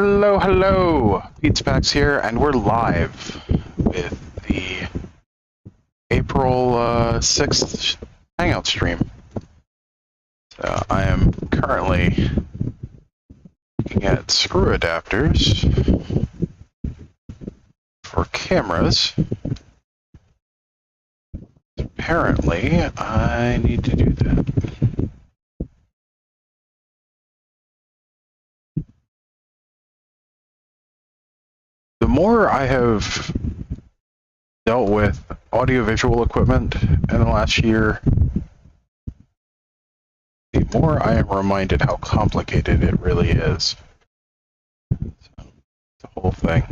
Hello, hello! Pizza Packs here, and we're live with the April 6th Hangout stream. So I am currently looking at screw adapters for cameras. Apparently, I need to do that. The more I have dealt with audiovisual equipment in the last year, the more I am reminded how complicated it really is. So, the whole thing.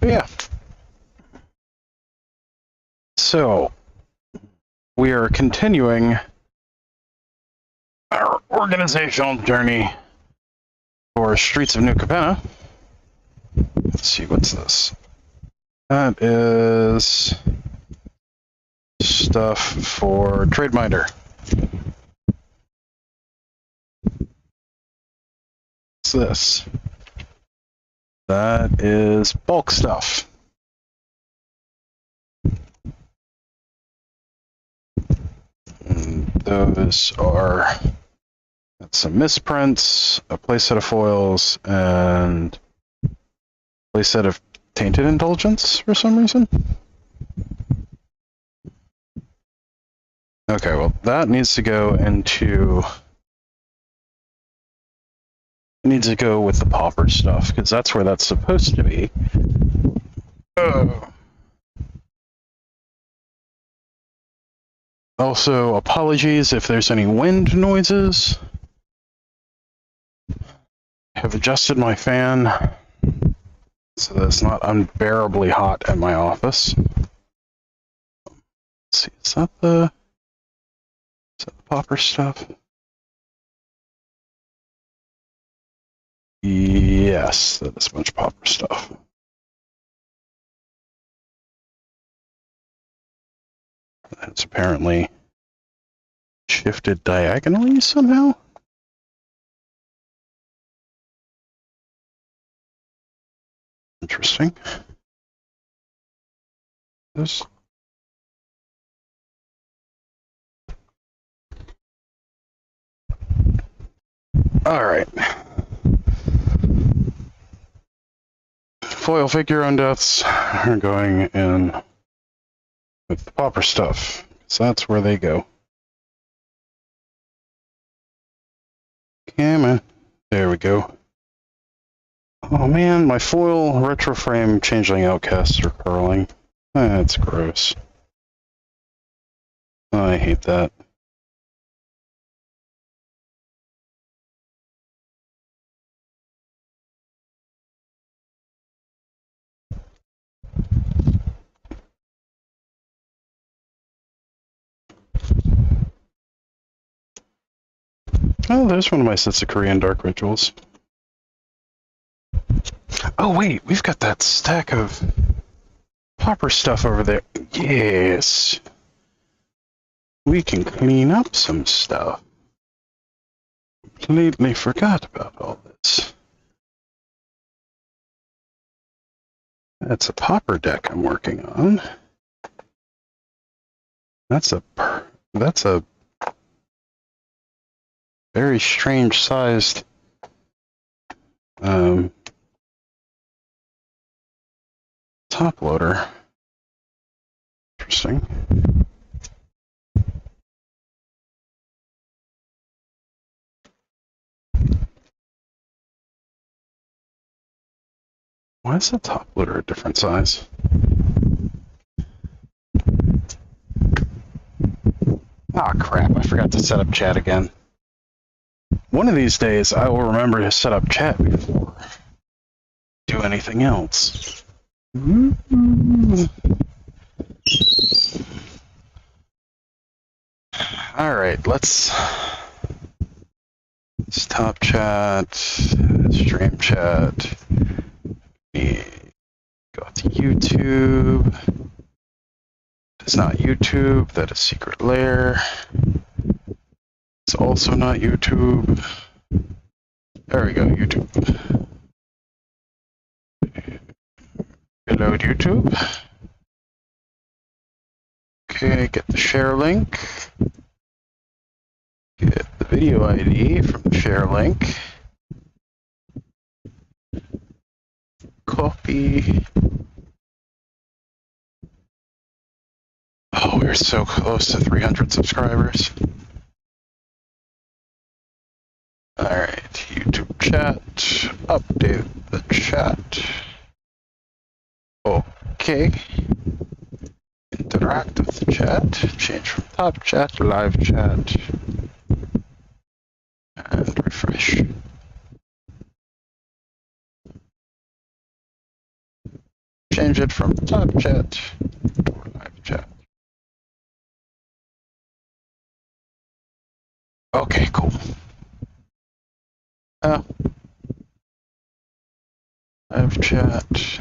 But yeah. So, we are continuing our organizational journey for Streets of New Capenna. Let's see, what's this? That is stuff for TradeMinder. What's this? That is bulk stuff. And those are some misprints, a playset of foils, and a playset of Tainted Indulgence for some reason. Okay, well, that needs to go into... It needs to go with the pauper stuff, because that's where that's supposed to be. Also, apologies if there's any wind noises. I have adjusted my fan so that it's not unbearably hot in my office. Let's see, is that the pauper stuff? Yes, that is a bunch of pauper stuff. That's apparently shifted diagonally somehow. Interesting. This. All right. Foil figure undeaths are going in with the pauper stuff, because that's where they go. Come on. There we go. Oh man, my foil retro frame changeling outcasts are curling. That's gross. I hate that. Oh, there's one of my sets of Korean Dark Rituals. Oh wait, we've got that stack of pauper stuff over there. Yes. We can clean up some stuff. Completely forgot about all this. That's a pauper deck I'm working on. That's a very strange sized top loader. Interesting. Why is the top loader a different size? Ah, crap, I forgot to set up chat again. One of these days, I will remember to set up chat before I do anything else. Alright, let's stop chat, stream chat, go to YouTube. It's not YouTube, that is Secret Lair. It's also not YouTube. There we go, YouTube. Reload YouTube. Okay, get the share link. Get the video ID from the share link. Copy. Oh, we're so close to 300 subscribers. Alright, YouTube chat. Update the chat. Okay. Interact with the chat. Change from top chat to live chat. And refresh. Change it from top chat to live chat. Okay, cool. Live chat.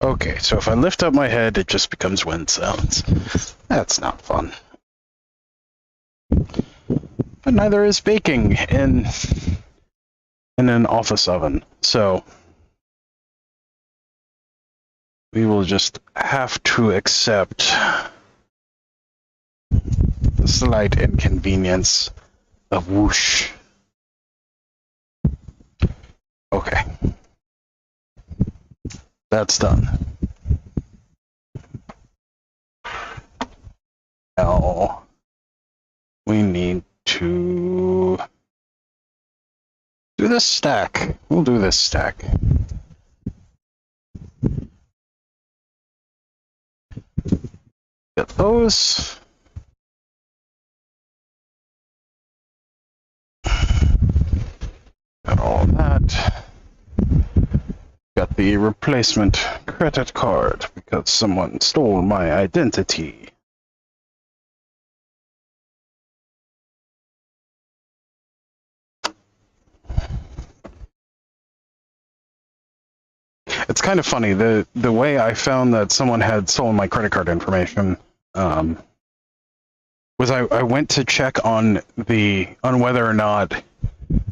Okay, so if I lift up my head, it just becomes wind sounds. That's not fun. But neither is baking in an office oven. So we will just have to accept the slight inconvenience of whoosh. Okay. That's done. Now we need to do this stack. We'll do this stack. Get those. Got all of that. Got the replacement credit card because someone stole my identity. It's kind of funny, the way I found that someone had stolen my credit card information was I went to check on whether or not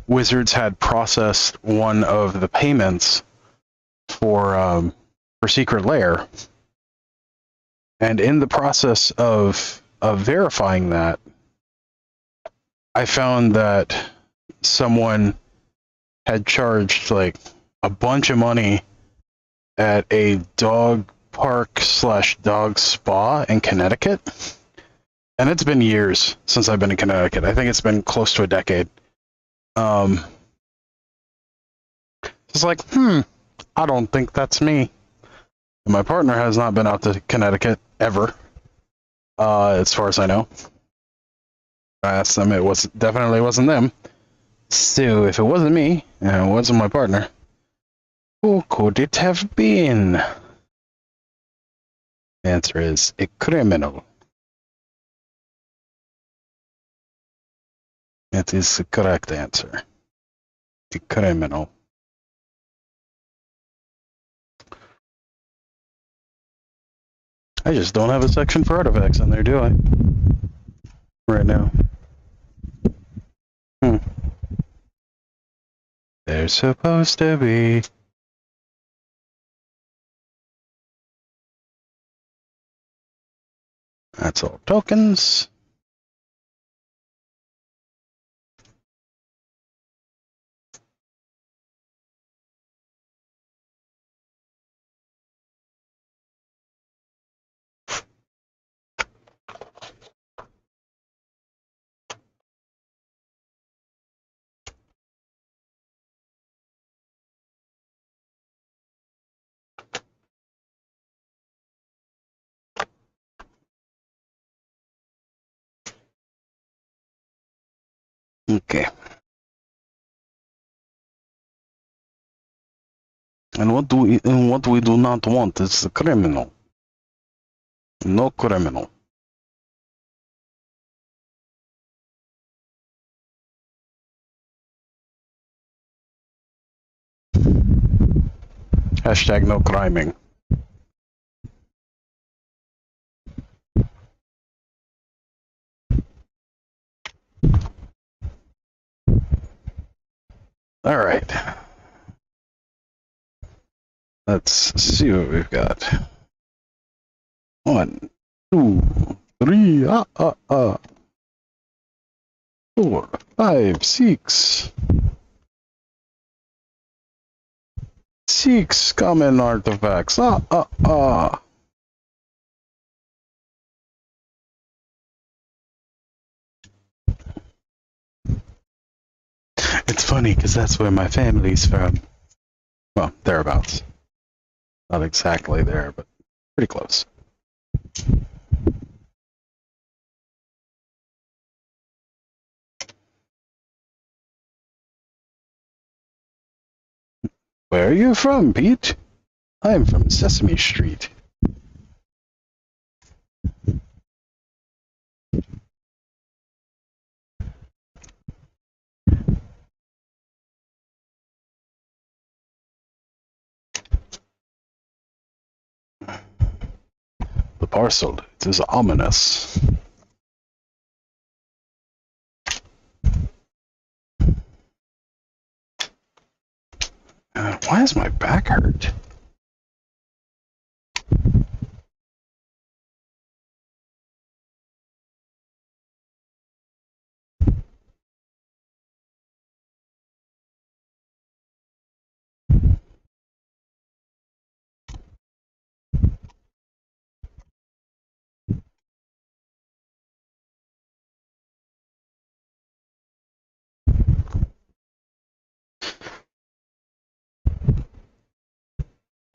Wizards had processed one of the payments for Secret Lair, and in the process of verifying that, I found that someone had charged like a bunch of money at a dog park / dog spa in Connecticut. And it's been years since I've been in Connecticut. I think it's been close to a decade. It's like, I don't think that's me. And my partner has not been out to Connecticut ever, as far as I know. I asked them, definitely wasn't them. So if it wasn't me, and it wasn't my partner, who could it have been? The answer is a criminal. That is the correct answer. A criminal. I just don't have a section for artifacts in there, do I? Right now. They're supposed to be. That's all tokens. Okay. And what we do not want is the criminal. No criminal. Hashtag no criming. All right. Let's see what we've got. 1, 2, 3, 4, 5, 6. 6 common artifacts. It's funny because that's where my family's from. Well, thereabouts. Not exactly there, but pretty close. Where are you from, Pete? I'm from Sesame Street. The parcel, it is ominous. Why is my back hurt?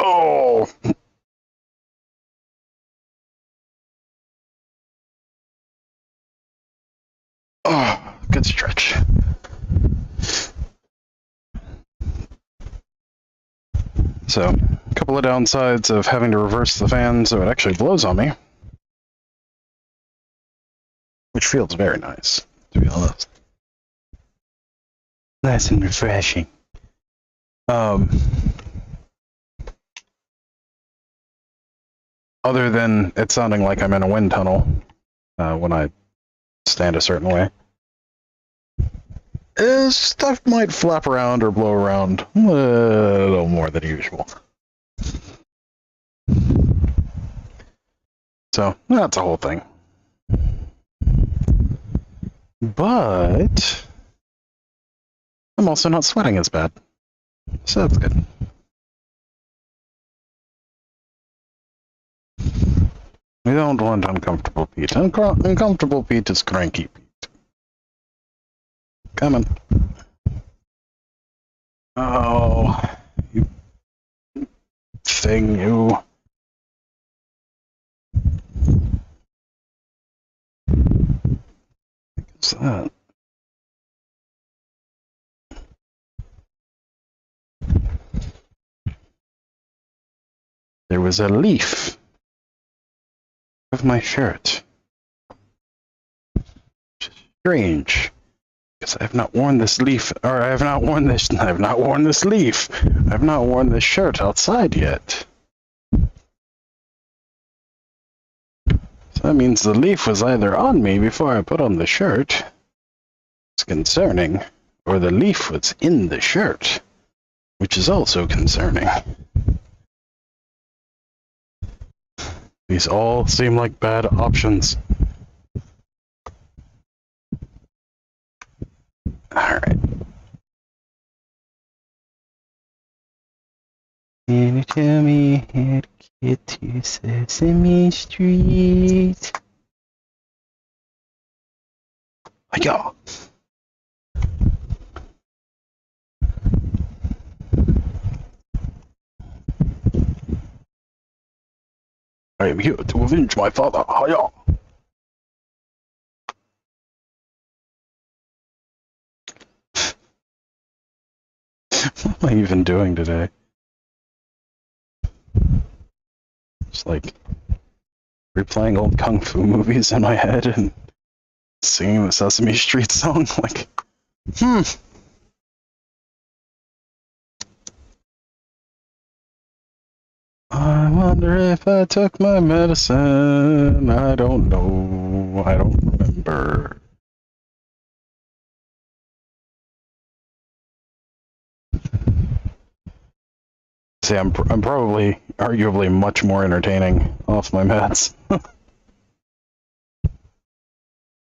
Oh! Oh, good stretch. So, a couple of downsides of having to reverse the fan so it actually blows on me. Which feels very nice, to be honest. Nice and refreshing. Other than it sounding like I'm in a wind tunnel when I stand a certain way. Stuff might flap around or blow around a little more than usual. So, that's a whole thing. But I'm also not sweating as bad. So that's good. We don't want uncomfortable Pete. Uncomfortable Pete is cranky Pete. Coming. Oh, you thing, you. What's that? There was a leaf of my shirt. Strange, because I have not worn this leaf, or I have not worn this leaf. I have not worn this shirt outside yet. So that means the leaf was either on me before I put on the shirt. It's concerning. Or the leaf was in the shirt, which is also concerning. These all seem like bad options. Alright. Can you tell me how to get to Sesame Street? Hiya! I am here to avenge my father. Hiya! What am I even doing today? Just like replaying old kung fu movies in my head and singing the Sesame Street song. Like, I wonder if I took my medicine. I don't know. I don't remember. say I'm probably arguably much more entertaining off my meds.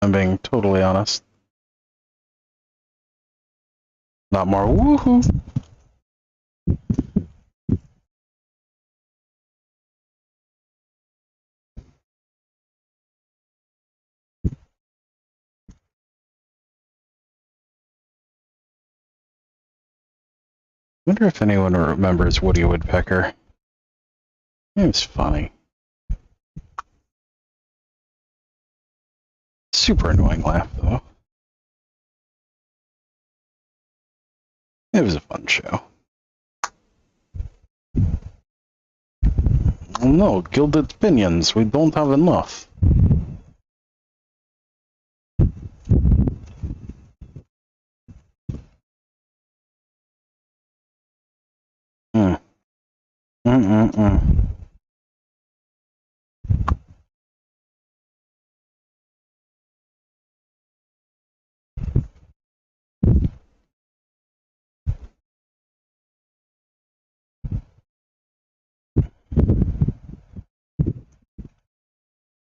I'm being totally honest. Not more woohoo. Wonder if anyone remembers Woody Woodpecker. It was funny. Super annoying laugh, though. It was a fun show. No, gilded pinions. We don't have enough.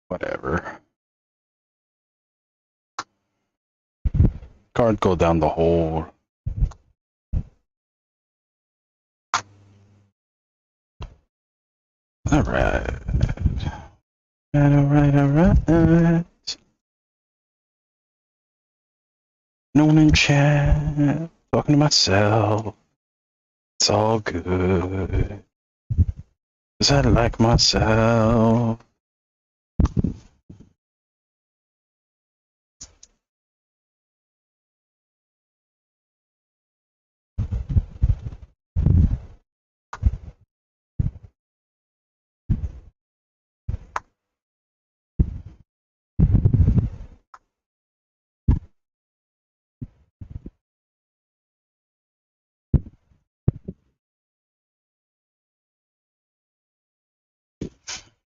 Whatever. Card go down the hole. Alright. Alright. No one in chat. Talking to myself. It's all good. 'Cause I like myself.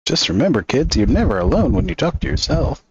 Just remember, kids, you're never alone when you talk to yourself.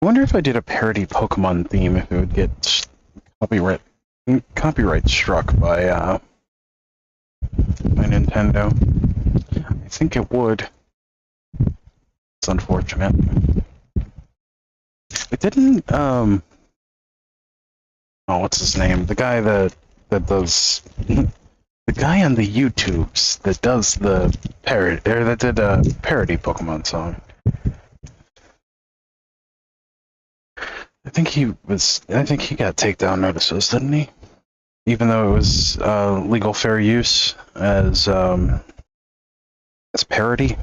I wonder if I did a parody Pokemon theme, if it would get copyright struck by Nintendo. I think it would. It's unfortunate. It didn't, oh, what's his name? The guy that does, the guy on the YouTubes that does the parody, or that did a parody Pokemon song. I think he got takedown notices, didn't he? Even though it was legal fair use as parody.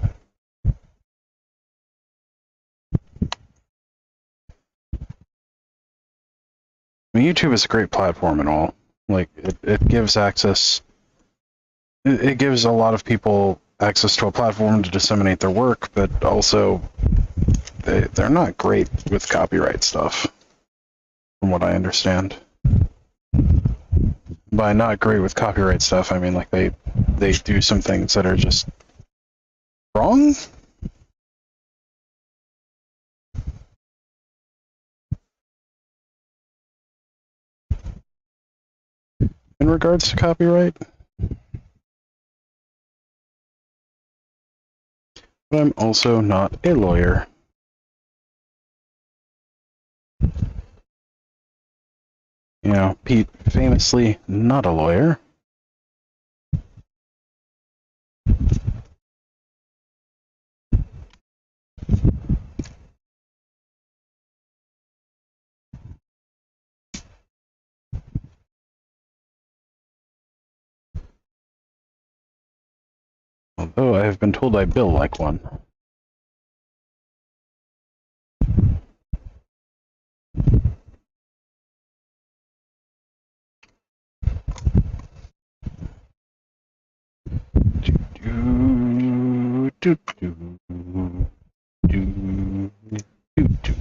I mean, YouTube is a great platform and all. Like, it gives access. It gives a lot of people access to a platform to disseminate their work, but also they're not great with copyright stuff, from what I understand. By not great with copyright stuff, I mean like they do some things that are just wrong. In regards to copyright. But I'm also not a lawyer. You know, Pete, famously not a lawyer. Though I have been told I bill like one. Do, do, do, do, do, do.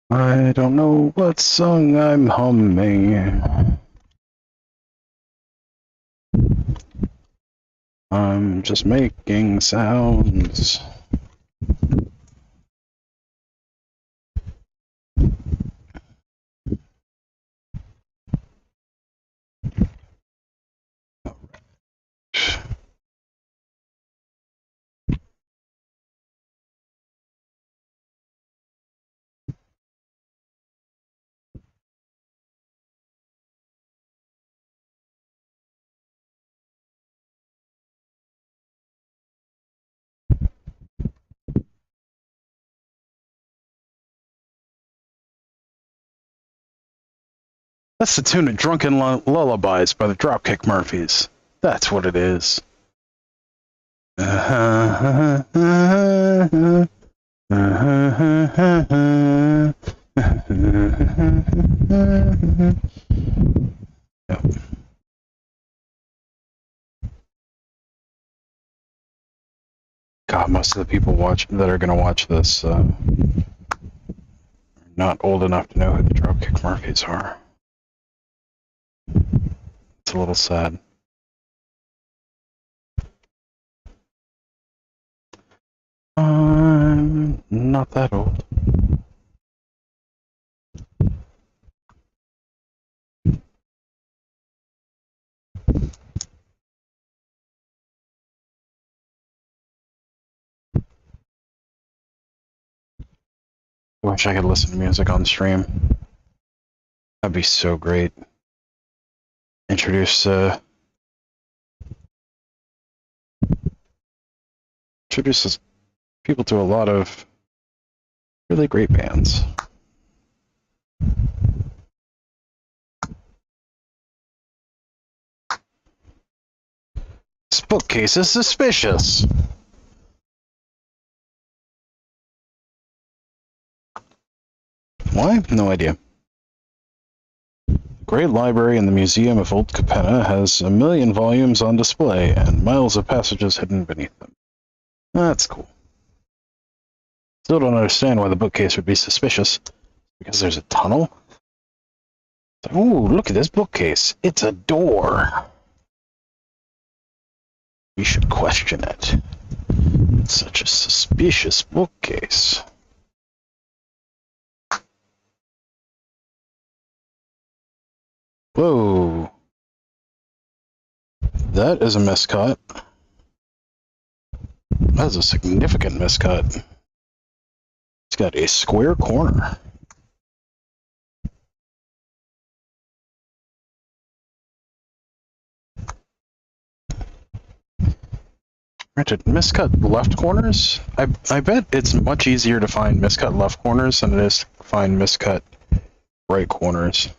I don't know what song I'm humming. I'm just making sounds. That's the tune of Drunken Lullabies by the Dropkick Murphys. That's what it is. Yep. God, most of the people that are going to watch this are not old enough to know who the Dropkick Murphys are. It's a little sad. I'm not that old. Wish I could listen to music on stream. That'd be so great. Introduces people to a lot of really great bands. This bookcase is suspicious. Why? No idea. The Great Library in the Museum of Old Capenna has 1 million volumes on display and miles of passages hidden beneath them. That's cool. Still don't understand why the bookcase would be suspicious. Because there's a tunnel? Ooh, look at this bookcase. It's a door. We should question it. It's such a suspicious bookcase. Whoa. That is a miscut. That is a significant miscut. It's got a square corner. Granted, miscut left corners? I bet it's much easier to find miscut left corners than it is to find miscut right corners.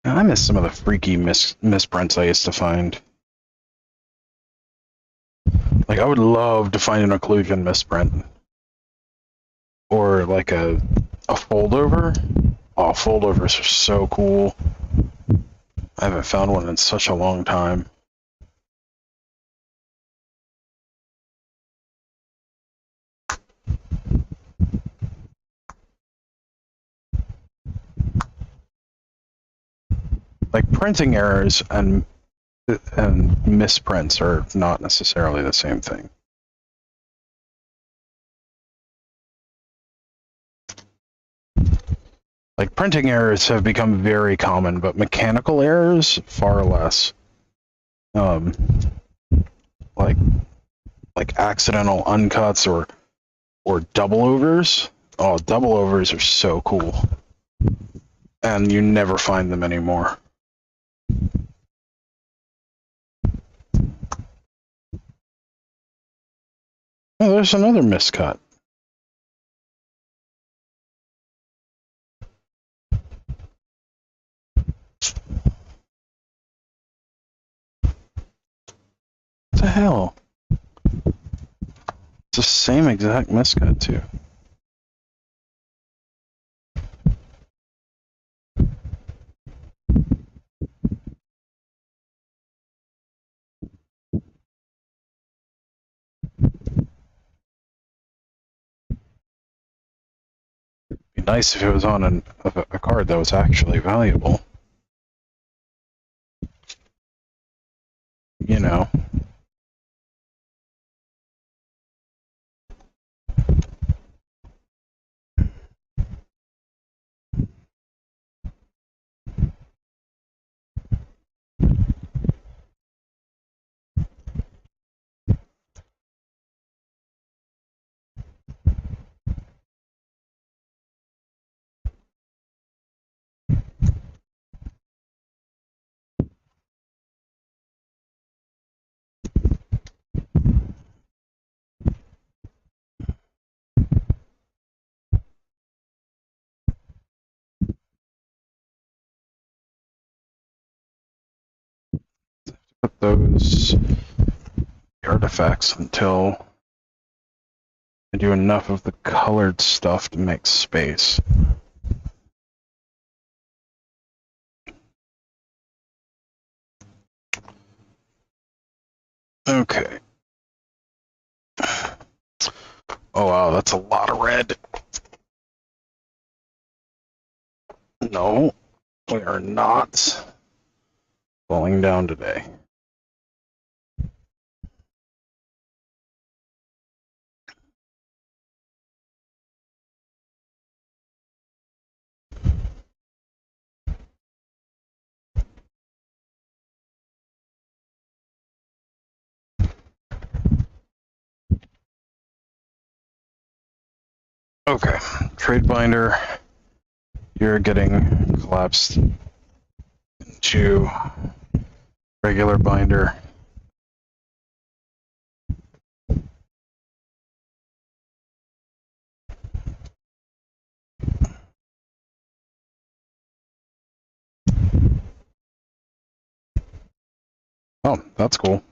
I miss some of the freaky misprints I used to find. Like, I would love to find an occlusion misprint. Or, like, a foldover. Oh, foldovers are so cool. I haven't found one in such a long time. Like, printing errors and misprints are not necessarily the same thing. Like, printing errors have become very common, but mechanical errors, far less. Like accidental uncuts or double overs. Oh, double overs are so cool. And you never find them anymore. Oh, there's another miscut. What the hell? It's the same exact miscut, too. It'd be nice if it was on a card that was actually valuable. You know. Put those artifacts until I do enough of the colored stuff to make space. Okay. Oh wow, that's a lot of red. No, we are not falling down today. Okay, trade binder, you're getting collapsed into regular binder. Oh, that's cool.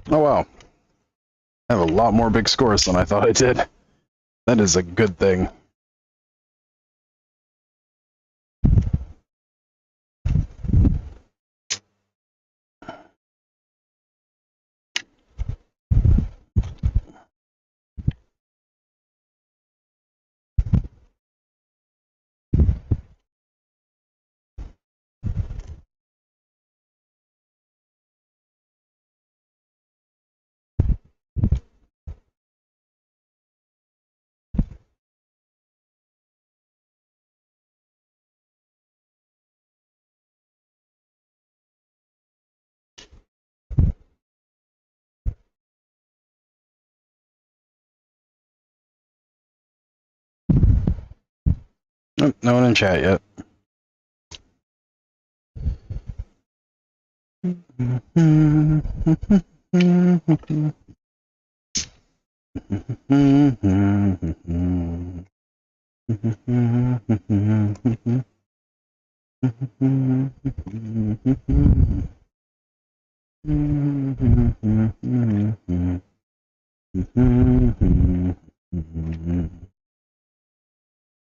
Oh wow. I have a lot more big scores than I thought I did. That is a good thing. Oh, no one in chat yet.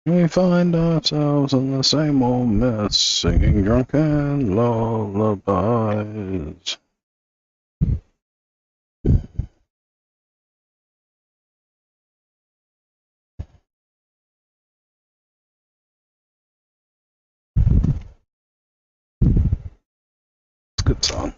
We find ourselves in the same old mess, singing drunken lullabies. It's a good song.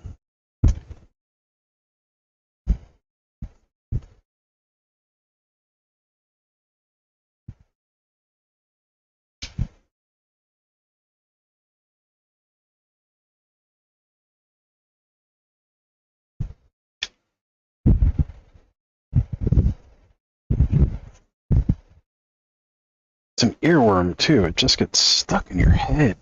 It's an earworm, too. It just gets stuck in your head.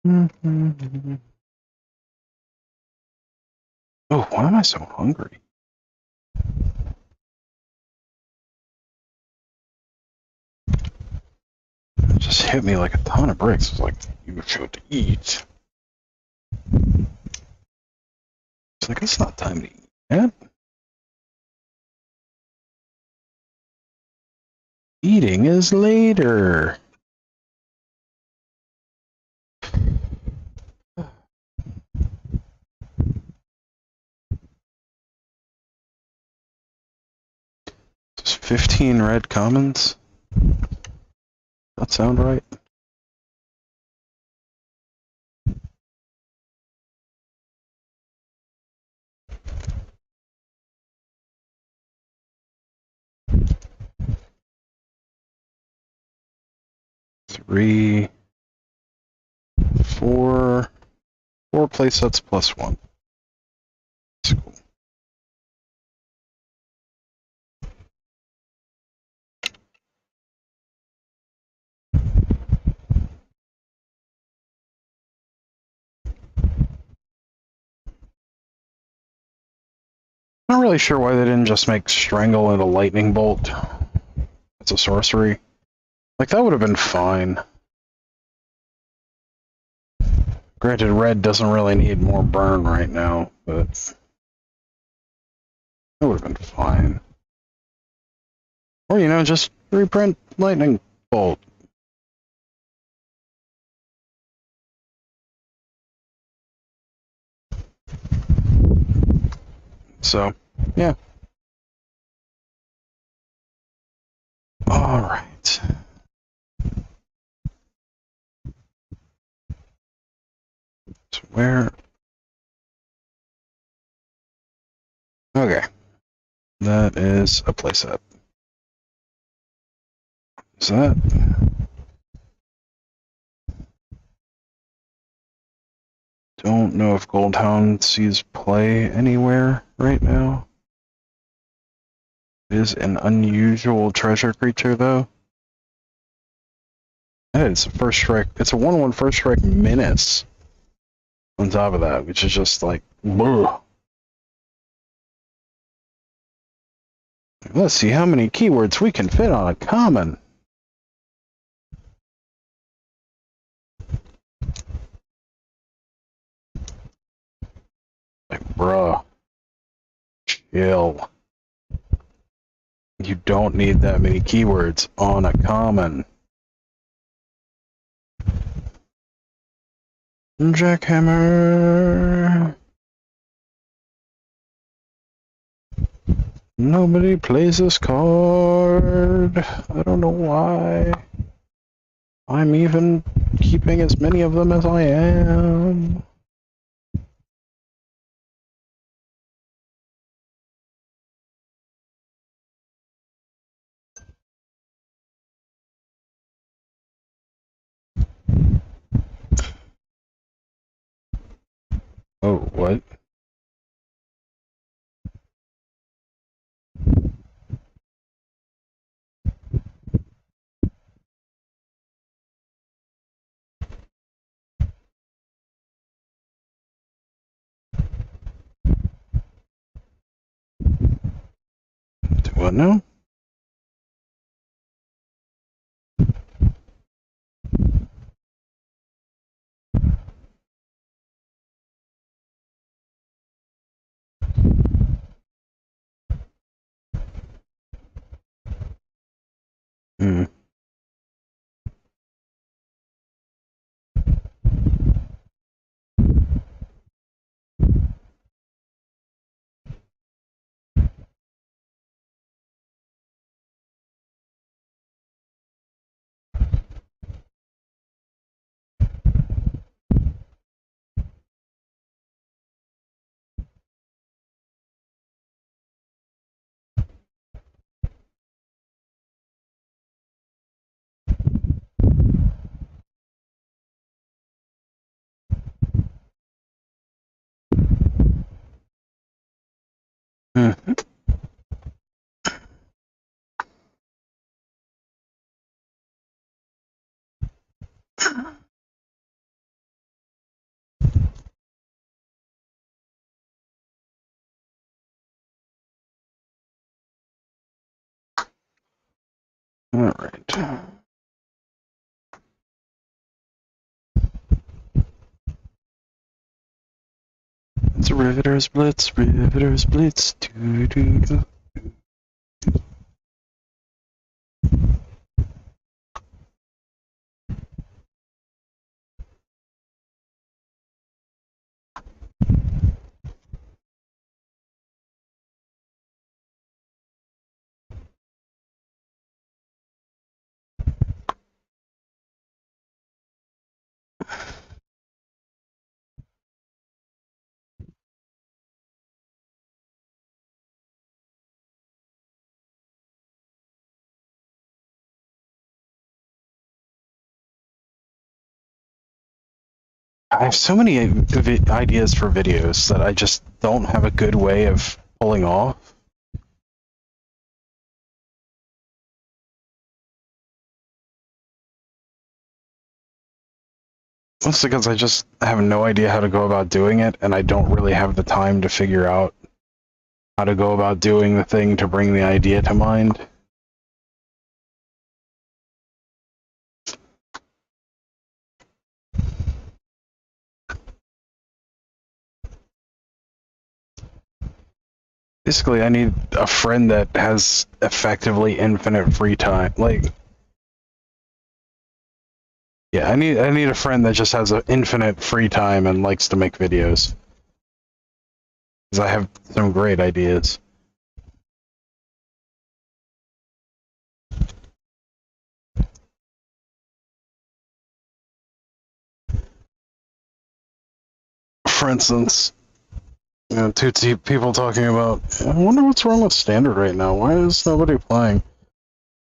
Oh, why am I so hungry? It just hit me like a ton of bricks. It's like, you should eat. It's like, it's not time to eat yet. Eating is later. Just 15 red commons. That sound right? Three, four play sets plus one. That's cool. Not really sure why they didn't just make Strangle and a Lightning Bolt. It's a sorcery. Like, that would have been fine. Granted, red doesn't really need more burn right now, but that would have been fine. Or, you know, just reprint Lightning Bolt. So, yeah. Alright. So where... Okay. That is a playset. Is that... Don't know if Goldhound sees play anywhere right now. It is an unusual treasure creature, though. And it's a first strike. It's a 1/1 first strike menace. On top of that, which is just like, bleh. Let's see how many keywords we can fit on a common. Like, bruh. Chill. You don't need that many keywords on a common. Jackhammer. Nobody plays this card. I don't know why. I'm even keeping as many of them as I am. Oh, what? What now? Hmm. Hmm. All right. It's a Riveter's Blitz, Riveter's Blitz, doo doo doo. I have so many ideas for videos that I just don't have a good way of pulling off. Mostly because I just have no idea how to go about doing it, and I don't really have the time to figure out how to go about doing the thing to bring the idea to mind. Basically, I need a friend that has effectively infinite free time. Like, yeah, I need a friend that just has an infinite free time and likes to make videos. Because I have some great ideas. For instance, you know, two people talking about, I wonder what's wrong with Standard right now. Why is nobody playing?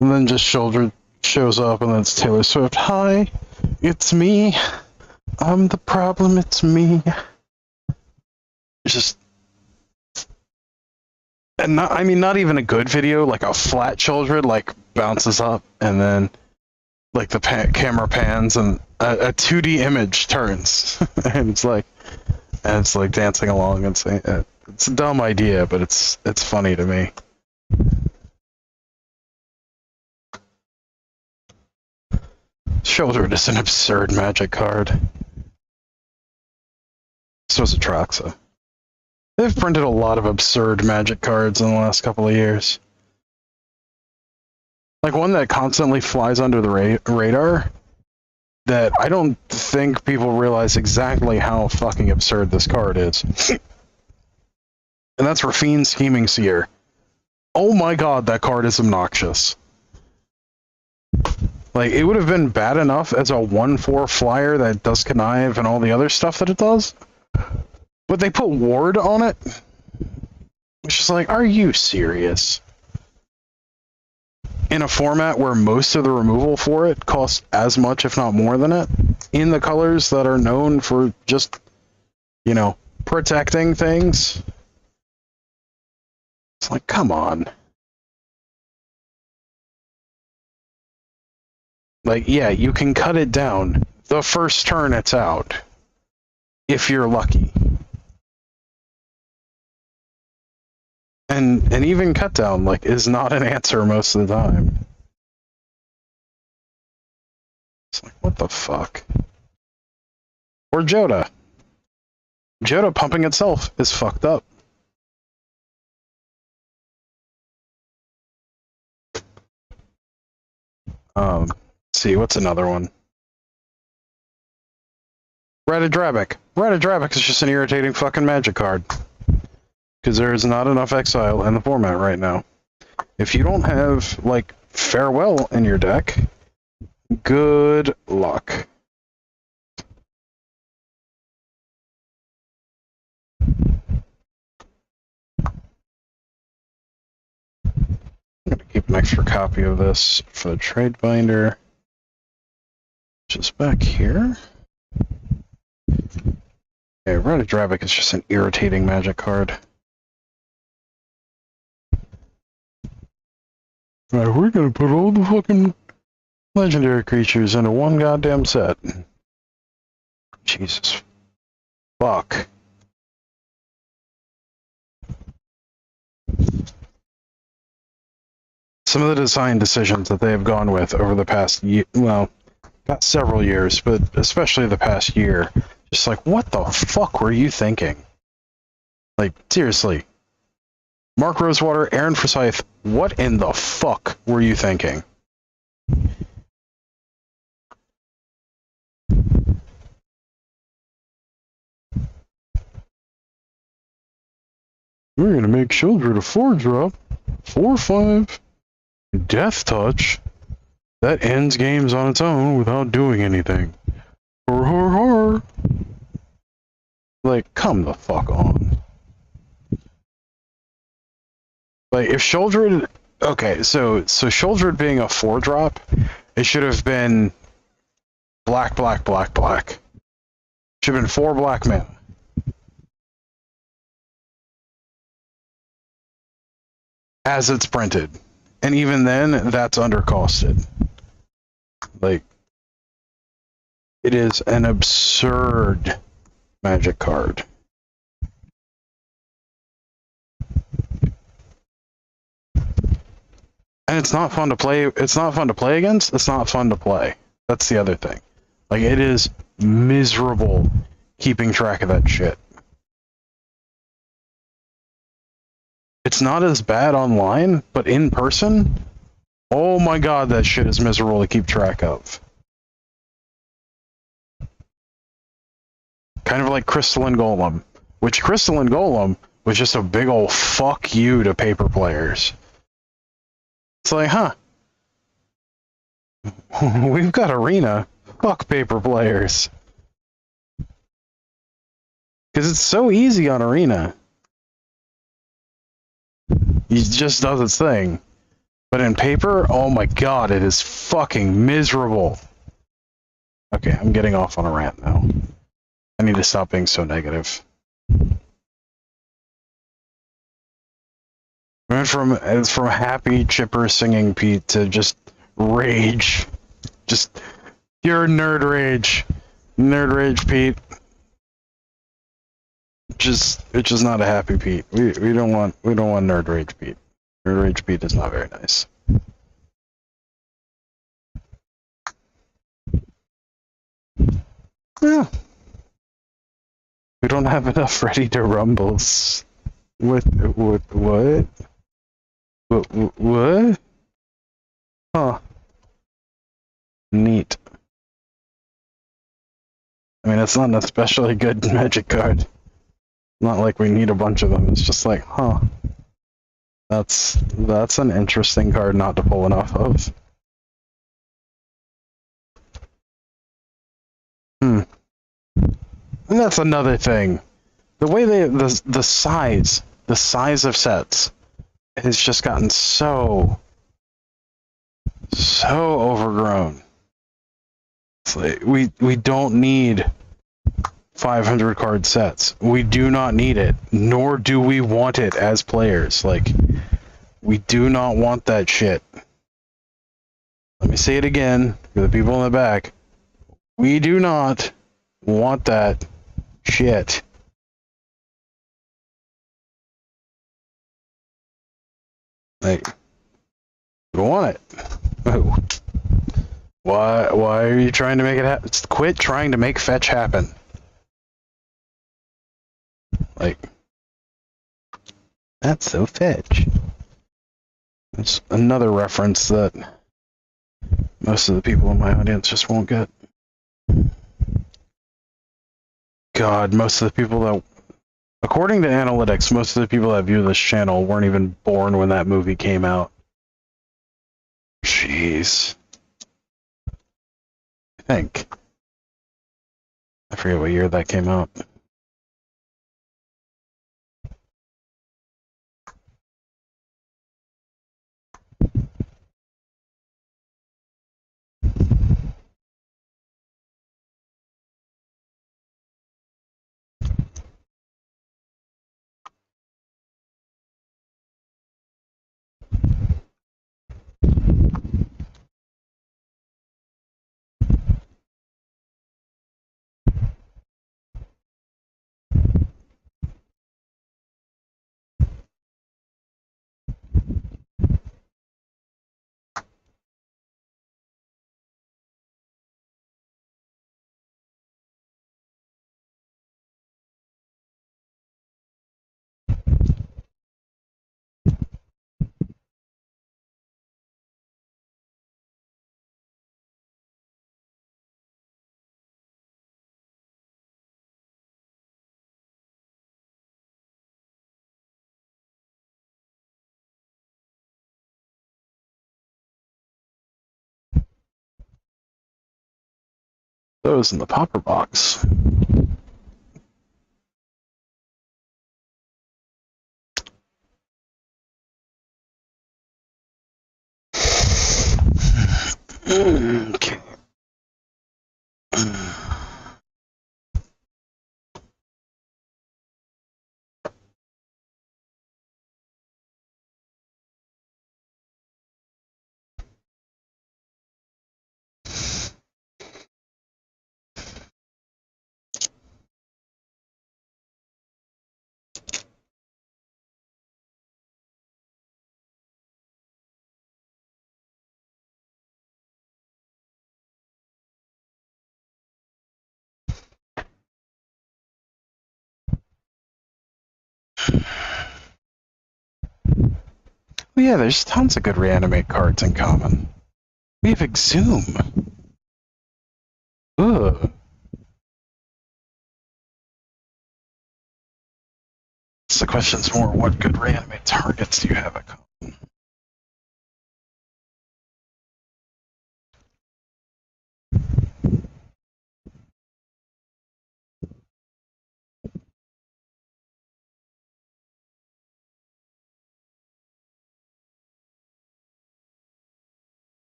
And then just Shoulder shows up, and then it's Taylor Swift. Hi, it's me. I'm the problem. It's me. Just, and not, I mean, not even a good video. Like a flat shoulder, like bounces up, and then like the camera pans, and a 2D image turns, and it's like dancing along and saying it's a dumb idea, but it's funny to me. Shoulder is an absurd Magic card. So is Atraxa. They've printed a lot of absurd Magic cards in the last couple of years. Like one that constantly flies under the radar that I don't think people realize exactly how fucking absurd this card is. And that's Rafine Scheming Seer. Oh my god, that card is obnoxious. Like, it would have been bad enough as a 1/4 flyer that does connive and all the other stuff that it does. But they put ward on it? It's just like, are you serious? In a format where most of the removal for it costs as much, if not more than it, in the colors that are known for just, you know, protecting things. It's like, come on. Like, yeah, you can cut it down the first turn it's out, if you're lucky. And even cut down, like, is not an answer most of the time. It's like, what the fuck? Or Joda. Joda pumping itself is fucked up. Let's see, what's another one? Ratadrabic. Ratadrabic is just an irritating fucking Magic card. Because there is not enough exile in the format right now. If you don't have, like, Farewell in your deck, good luck. I'm going to keep an extra copy of this for the trade binder. Just back here. Hey, Ratadrabic is just an irritating Magic card. Right, we're gonna put all the fucking legendary creatures into one goddamn set. Jesus. Fuck. Some of the design decisions that they have gone with over the past year, well, got several years, but especially the past year, just like, what the fuck were you thinking? Like, seriously. Mark Rosewater, Aaron Forsyth, what in the fuck were you thinking? We're gonna make Shieldred a 4-drop, 4/5, Death Touch, that ends games on its own without doing anything. Horror. Like, come the fuck on. Like, if Shieldred... Okay, so Shieldred being a 4-drop, it should have been black. Should have been 4 black mana. As it's printed. And even then, that's undercosted. Like, it is an absurd Magic card. And it's not fun to play. It's not fun to play against. It's not fun to play. That's the other thing. Like, it is miserable keeping track of that shit. It's not as bad online, but in person, oh my god, that shit is miserable to keep track of. Kind of like Crystalline Golem, which Crystalline Golem was just a big old fuck you to paper players. It's like, huh, we've got Arena, fuck paper players. Because it's so easy on Arena. It just does its thing. But in paper, oh my god, it is fucking miserable. Okay, I'm getting off on a rant now. I need to stop being so negative. It's from happy, chipper singing Pete to just rage. Just pure nerd rage. Nerd rage Pete. It's just not a happy Pete. We don't want nerd rage Pete. Nerd rage Pete is not very nice. Yeah. We don't have enough ready to rumbles. What? What? Huh. Neat. I mean, it's not an especially good Magic card. Not like we need a bunch of them. It's just like, huh. That's an interesting card not to pull enough of. And that's another thing. The way the size of sets has just gotten so overgrown. It's like we don't need 500 card sets. We do not need it, nor do we want it as players. Like, we do not want that shit. Let me say it again for the people in the back. We do not want that shit. Like, we don't want it. Why are you trying to make it happen? Quit trying to make fetch happen. Like, that's so fetch. It's another reference that most of the people in my audience just won't get. God, most of the people that, according to analytics, most of the people that view this channel weren't even born when that movie came out. Jeez. I think. I forget what year that came out. Those in the popper box. Okay. Well, yeah, there's tons of good reanimate cards in common. We have Exhume. Ugh. So the question's more, what good reanimate targets do you have at common?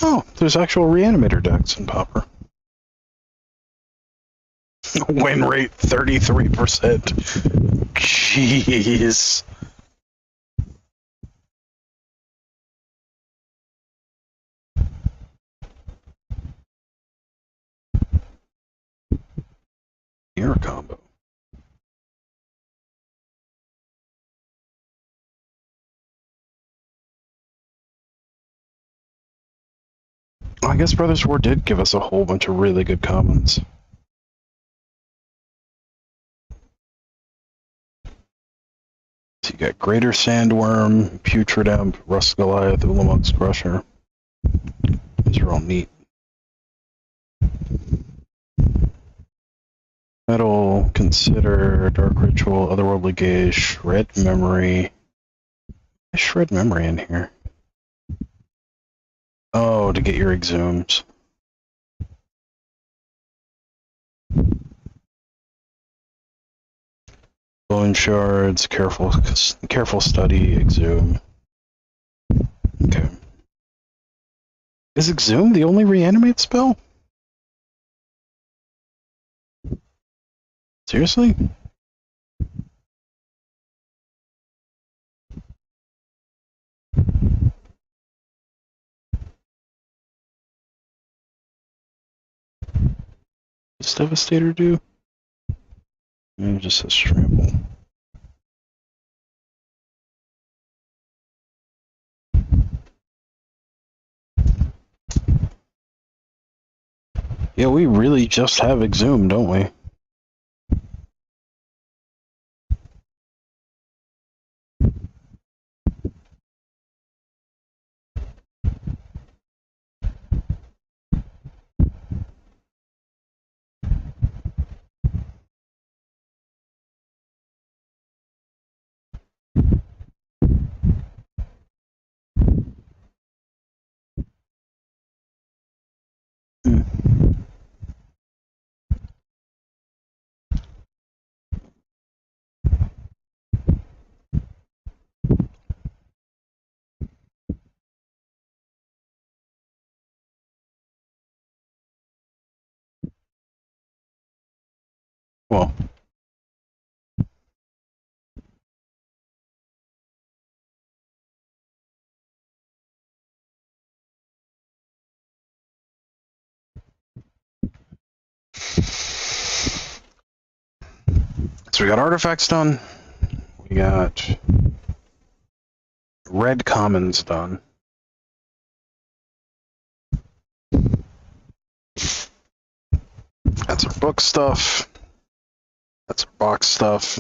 Oh, there's actual reanimator decks in Pauper. Win rate 33%. Jeez. Mirror combo. I guess Brothers War did give us a whole bunch of really good commons. So you got Greater Sandworm, Putrid Imp, Rust Goliath, Ulamog's Crusher. Those are all neat. Metal, Consider, Dark Ritual, Otherworldly Gaze, Shred Memory. Shred Memory in here. Oh, to get your exhumes. Bone Shards, Careful Study, Exhume. Okay. Is Exhume the only reanimate spell? Seriously? What's Devastator do? It just says Trample. Yeah, we really just have Exhume, don't we? Hmm. Well, so we got artifacts done. We got red commons done. That's our book stuff. That's our box stuff.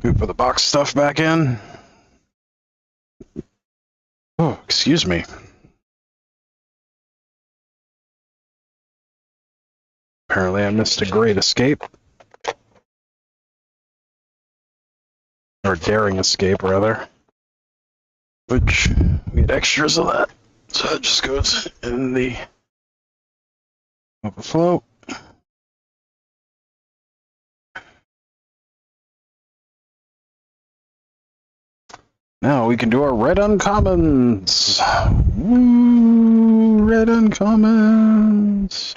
We put the box stuff back in. Oh, excuse me. Apparently I missed a great escape. Or daring escape, rather. Which, we had extras of that. So it just goes in the overflow. Now we can do our red uncommons. Woo, red uncommons.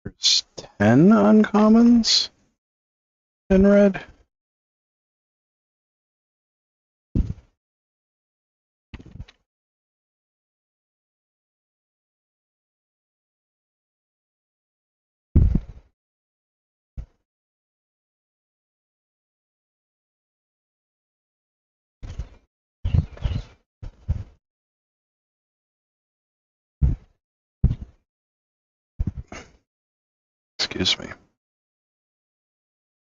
There's 10 uncommons in red. Excuse me.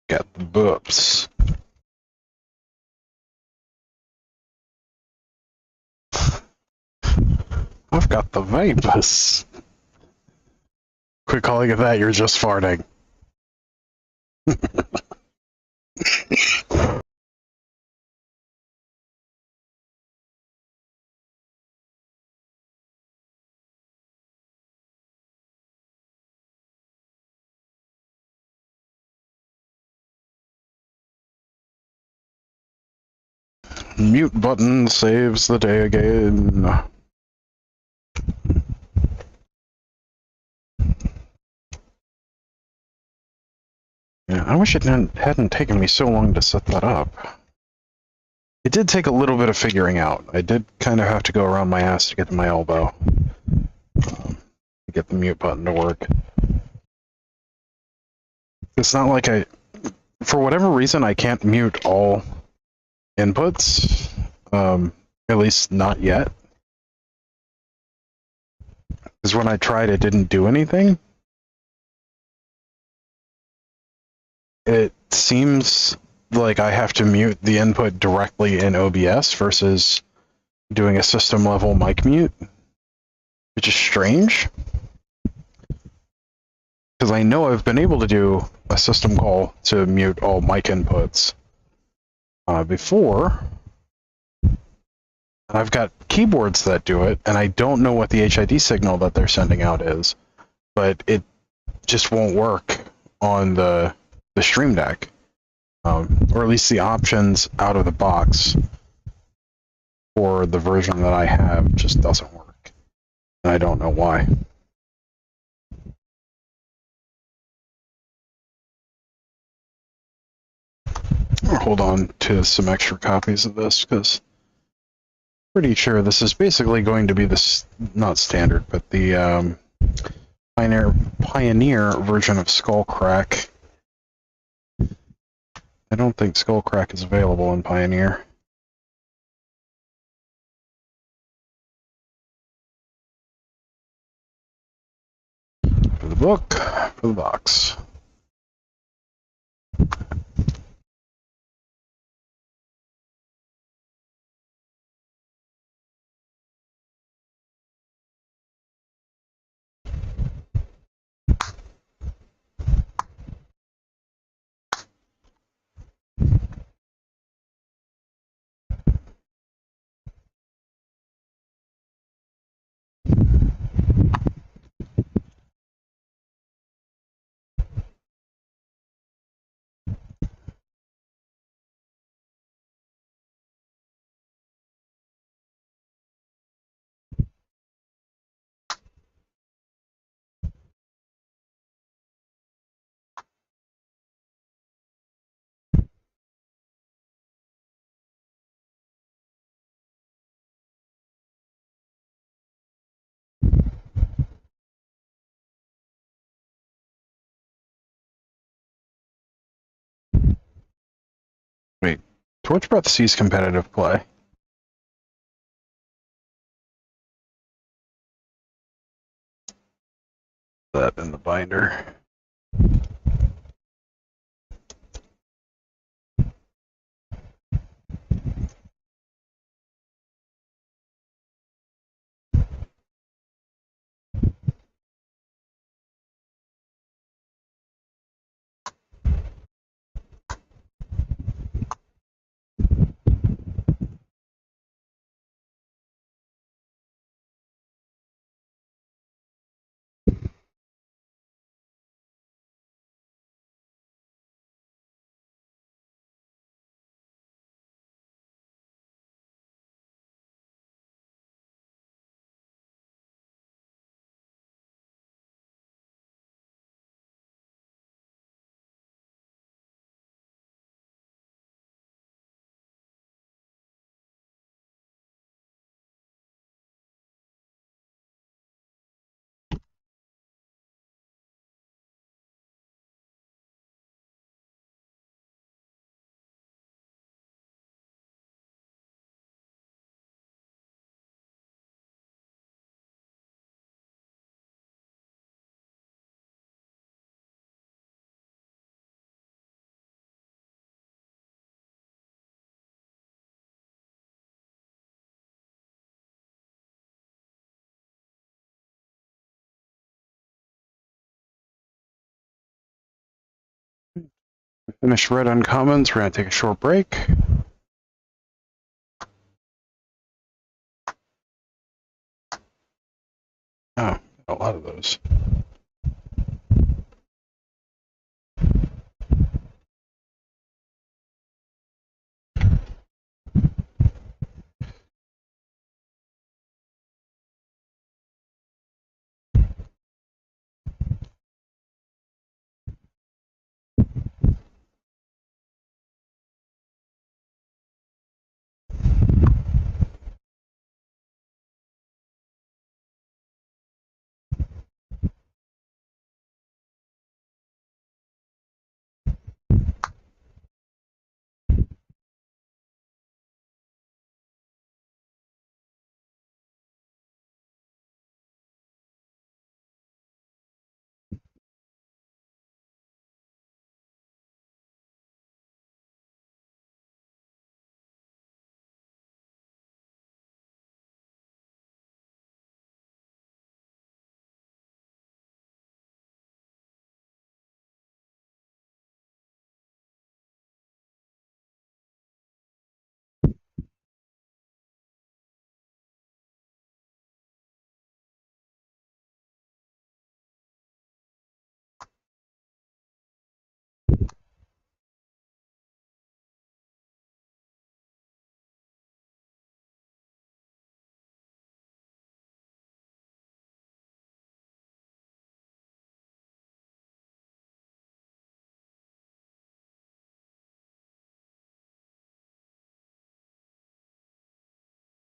Got the books. I've got the vapors. Quit calling it that, you're just farting. Mute button saves the day again. Yeah, I wish it hadn't taken me so long to set that up. It did take a little bit of figuring out. I did kind of have to go around my ass to get to my elbow. To get the mute button to work. It's not like for whatever reason, I can't mute all inputs. At least not yet. Because when I tried, it didn't do anything. It seems like I have to mute the input directly in OBS versus doing a system level mic mute, which is strange. Because I know I've been able to do a system call to mute all mic inputs before. And I've got keyboards that do it, and I don't know what the HID signal that they're sending out is, but it just won't work on the Stream Deck. Or at least the options out of the box for the version that I have just doesn't work. And I don't know why. Or hold on to some extra copies of this, because pretty sure this is basically going to be this, not standard, but the Pioneer version of Skullcrack. I don't think Skullcrack is available in Pioneer. For the book, for the box. Wait, Torch Breath sees competitive play. That in the binder. Finish red uncommons. We're going to take a short break. Oh, a lot of those.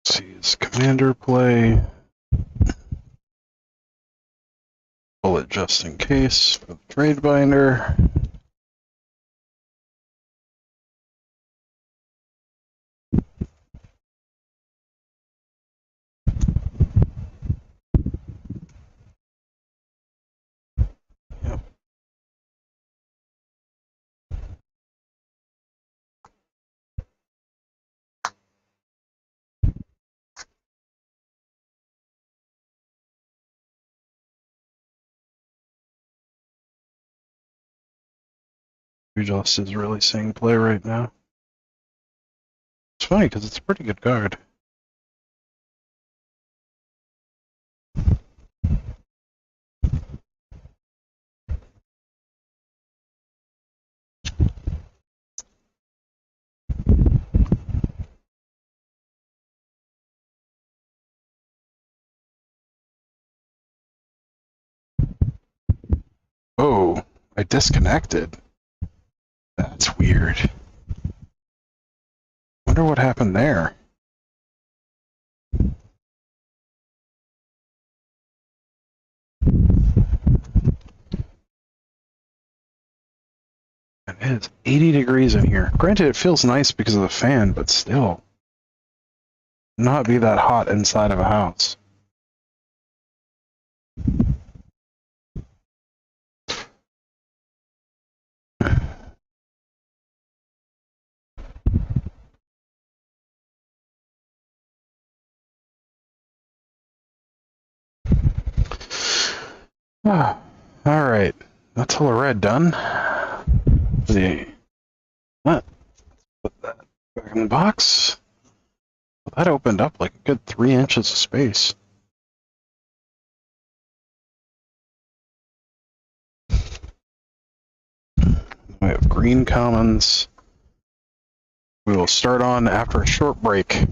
Let's see, is commander play? Pull it just in case for the trade binder. Yep. Just is really seeing play right now. It's funny because it's a pretty good card. Oh, I disconnected. That's weird. Wonder what happened there. It is 80 degrees in here. Granted, it feels nice because of the fan, but still. Not be that hot inside of a house. Ah, all right. That's all the red done. Put that back in the box. That opened up like a good 3 inches of space. We have green commons. We will start on after a short break.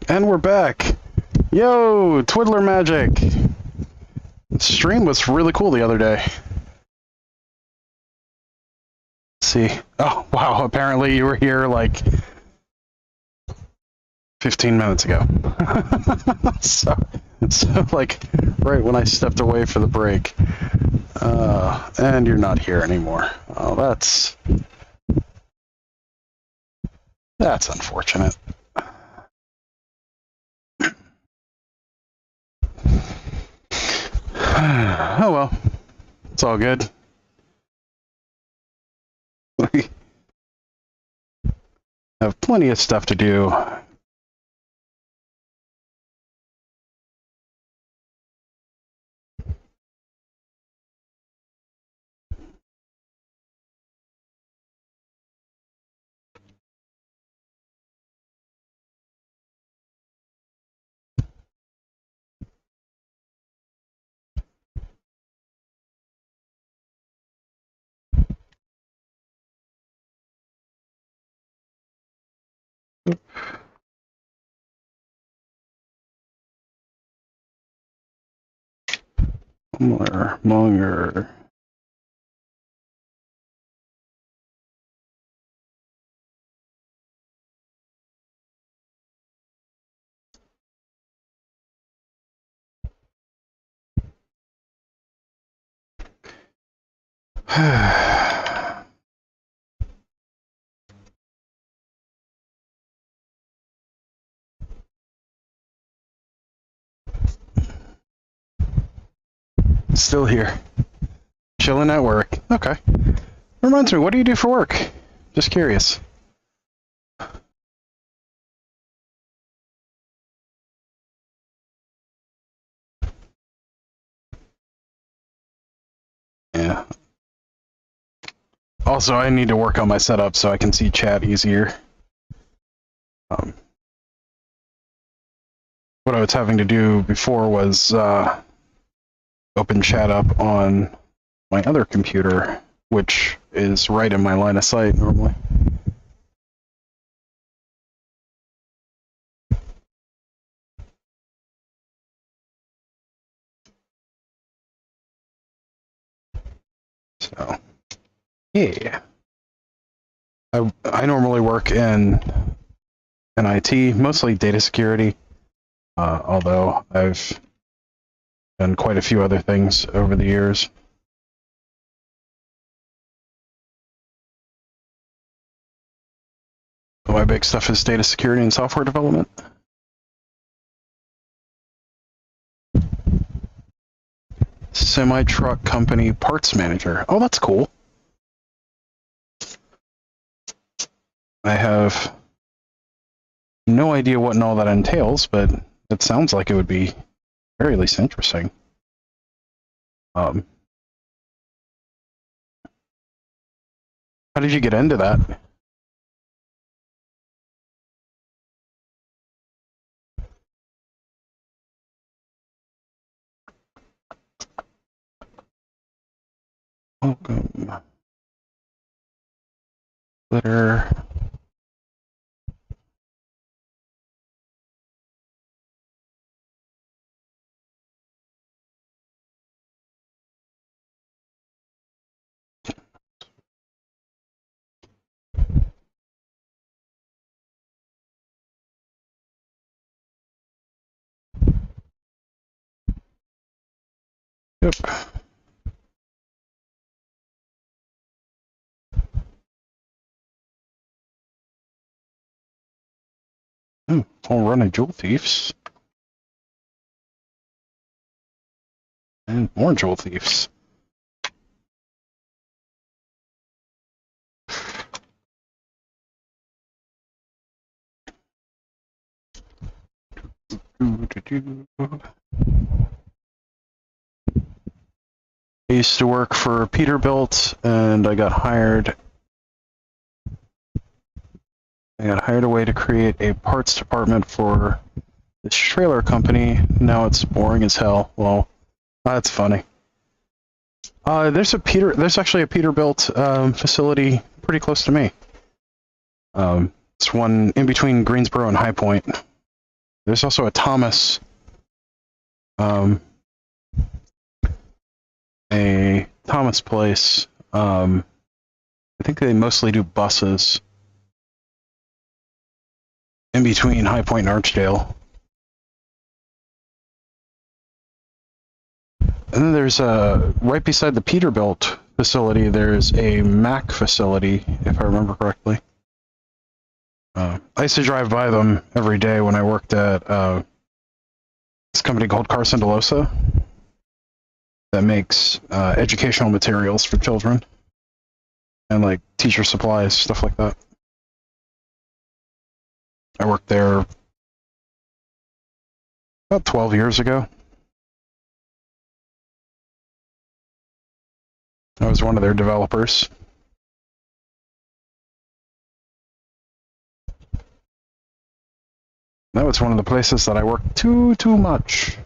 And we're back. Yo, Twiddler magic. The stream was really cool the other day. Let's see. Oh, wow. Apparently you were here like 15 minutes ago. so like right when I stepped away for the break. And you're not here anymore. Oh, that's unfortunate. Oh well, it's all good. We have plenty of stuff to do. Longer. Still here. Chilling at work. Okay. Reminds me, what do you do for work? Just curious. Yeah. Also, I need to work on my setup so I can see chat easier. What I was having to do before was open chat up on my other computer, which is right in my line of sight normally. So, yeah. I normally work in IT, mostly data security, although I've done quite a few other things over the years. My big stuff is data security and software development. Semi-truck company parts manager. Oh, that's cool. I have no idea what and all that entails, but it sounds like it would be very least interesting. How did you get into that? Welcome. Twitter. Yep. I'll run a jewel thieves. And more jewel thieves. I used to work for Peterbilt, and I got hired away to create a parts department for this trailer company. Now it's boring as hell. Well, that's funny. There's actually a Peterbilt facility pretty close to me. It's one in between Greensboro and High Point. There's also a Thomas, place. I think they mostly do buses in between High Point and Archdale. And then there's right beside the Peterbilt facility, there's a Mac facility, if I remember correctly. I used to drive by them every day when I worked at this company called Carson DeLosa that makes educational materials for children and like teacher supplies, stuff like that. I worked there about 12 years ago. I was one of their developers. That was one of the places that I worked too much.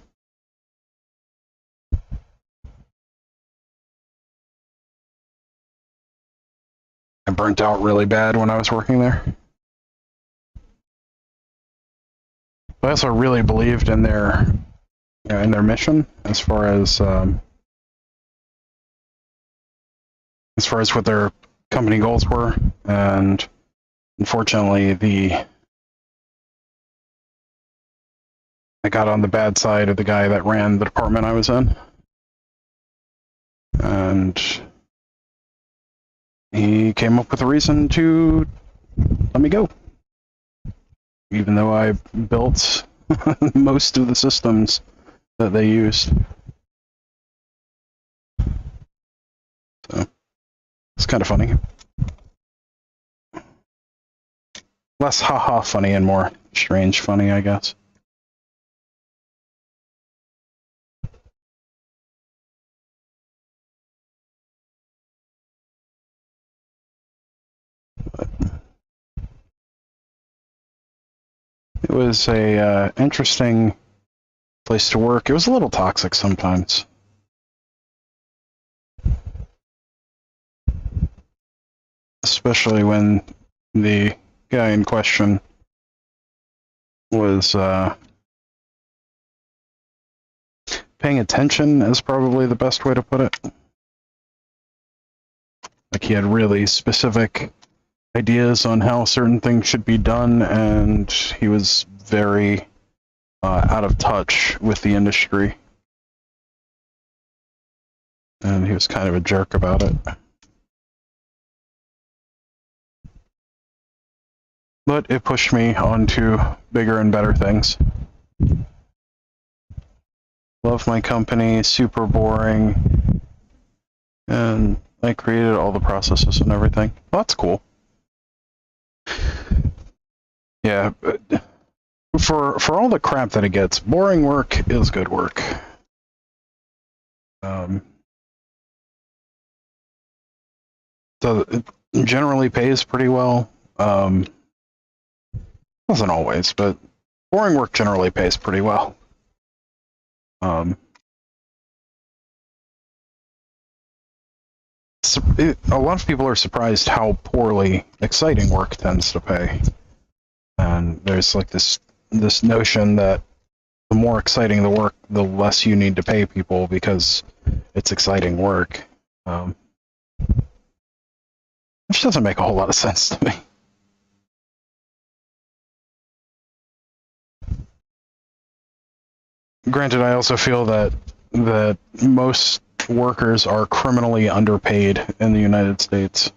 I burnt out really bad when I was working there. But I also really believed in their, in their mission as far as what their company goals were, and unfortunately, I got on the bad side of the guy that ran the department I was in, and he came up with a reason to let me go, even though I built most of the systems that they used. So it's kind of funny. Less haha funny and more strange funny, I guess. But it was a interesting place to work. It was a little toxic sometimes. Especially when the guy in question was paying attention is probably the best way to put it. Like, he had really specific ideas on how certain things should be done, and he was very out of touch with the industry. And he was kind of a jerk about it. But it pushed me onto bigger and better things. Love my company, super boring, and I created all the processes and everything. Well, that's cool. Yeah, but for all the crap that it gets, boring work is good work. So it generally pays pretty well. Doesn't always, but boring work generally pays pretty well. A lot of people are surprised how poorly exciting work tends to pay. And there's like this notion that the more exciting the work, the less you need to pay people because it's exciting work. Which doesn't make a whole lot of sense to me. Granted, I also feel that most workers are criminally underpaid in the United States.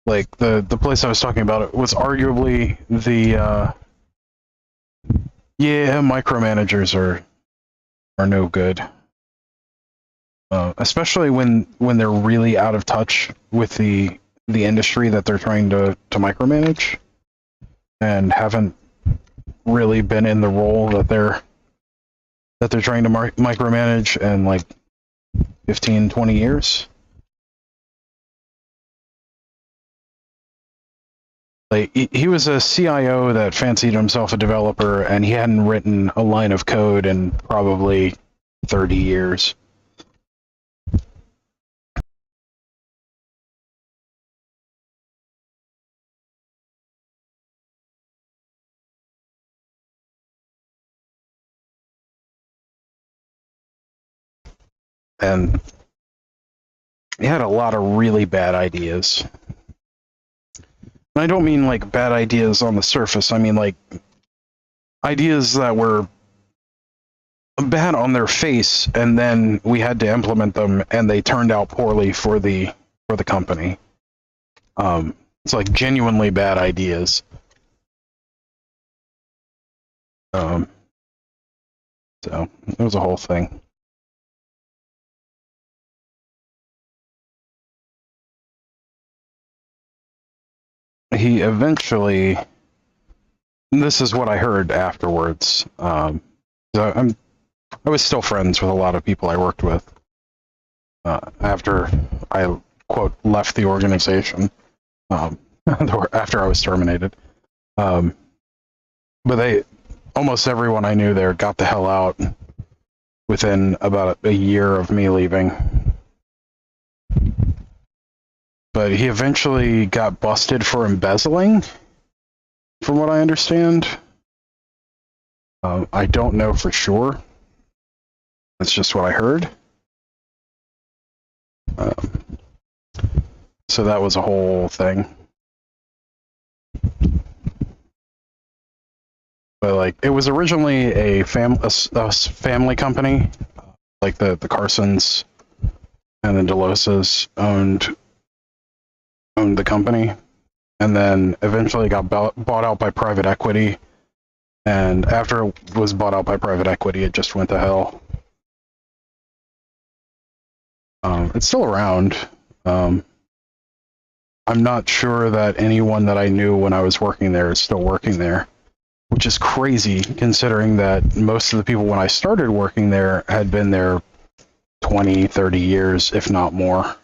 Like the place I was talking about, it was arguably the micromanagers are no good. Especially when they're really out of touch with the industry that they're trying to micromanage, and haven't really been in the role that they're trying to micromanage in like 15, 20 years. Like, he was a CIO that fancied himself a developer, and he hadn't written a line of code in probably 30 years. and he had a lot of really bad ideas. And I don't mean like bad ideas on the surface. I mean like ideas that were bad on their face, and then we had to implement them, and they turned out poorly for the company. It's like genuinely bad ideas. So it was a whole thing. He eventually, this is what I heard afterwards. So I was still friends with a lot of people I worked with after I, quote, left the organization, after I was terminated. But almost everyone I knew there got the hell out within about a year of me leaving. But he eventually got busted for embezzling, from what I understand. I don't know for sure. That's just what I heard. So that was a whole thing. But like, it was originally a family company, like the Carsons and the DeLosas owned the company, and then eventually got bought out by private equity. And after it was bought out by private equity, it just went to hell. It's still around. I'm not sure that anyone that I knew when I was working there is still working there, which is crazy considering that most of the people when I started working there had been there 20, 30 years, if not more.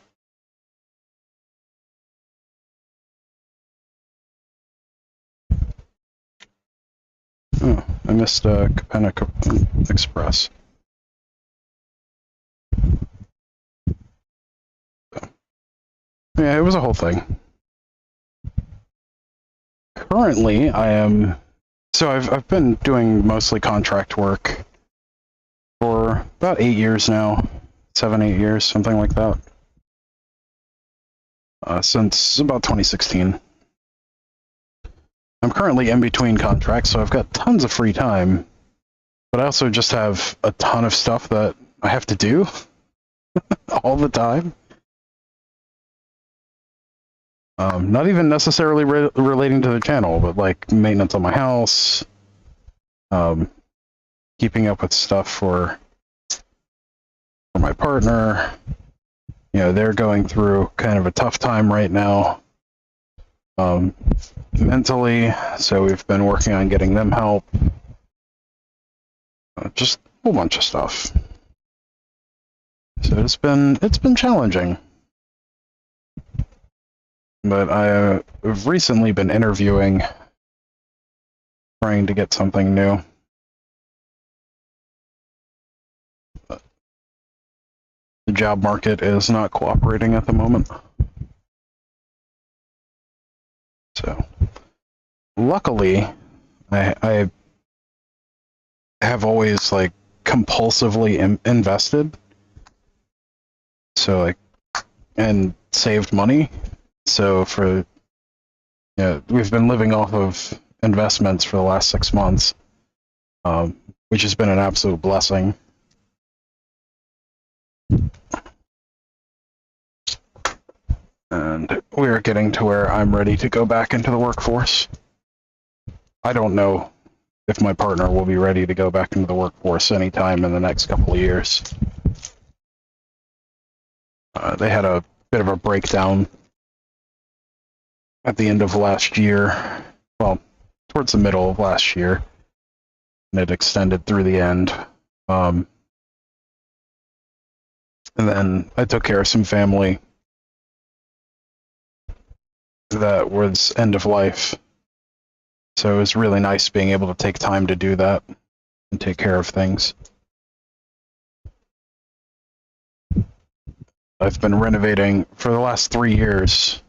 Oh, I missed Capenna Express. Yeah, it was a whole thing. Currently, I've been doing mostly contract work for about 8 years now, 7, 8 years, something like that. Since about 2016. I'm currently in between contracts, so I've got tons of free time, but I also just have a ton of stuff that I have to do all the time. Not even necessarily relating to the channel, but like maintenance on my house, keeping up with stuff for my partner. You know, they're going through kind of a tough time right now, mentally, so we've been working on getting them help. Just a whole bunch of stuff. So it's been challenging. But I've recently been interviewing, trying to get something new. But the job market is not cooperating at the moment. So, luckily, I have always like compulsively invested. So like, and saved money. So we've been living off of investments for the last 6 months, which has been an absolute blessing. And we are getting to where I'm ready to go back into the workforce. I don't know if my partner will be ready to go back into the workforce anytime in the next couple of years. They had a bit of a breakdown at the end of last year, well, towards the middle of last year, and it extended through the end. And then I took care of some family that was end of life. So it was really nice being able to take time to do that and take care of things. I've been renovating for the last 3 years.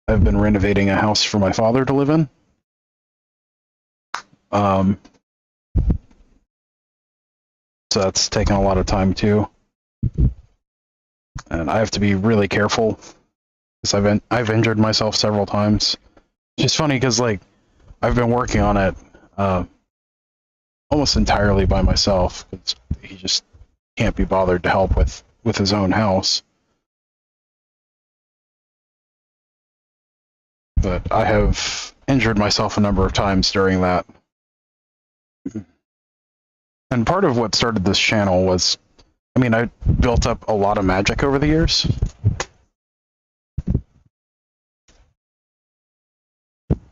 I've been renovating a house for my father to live in. So that's taken a lot of time too. and I have to be really careful because I've injured myself several times. It's just funny because like I've been working on it almost entirely by myself because he just can't be bothered to help with his own house. But I have injured myself a number of times during that. And part of what started this channel was, I mean, I built up a lot of magic over the years.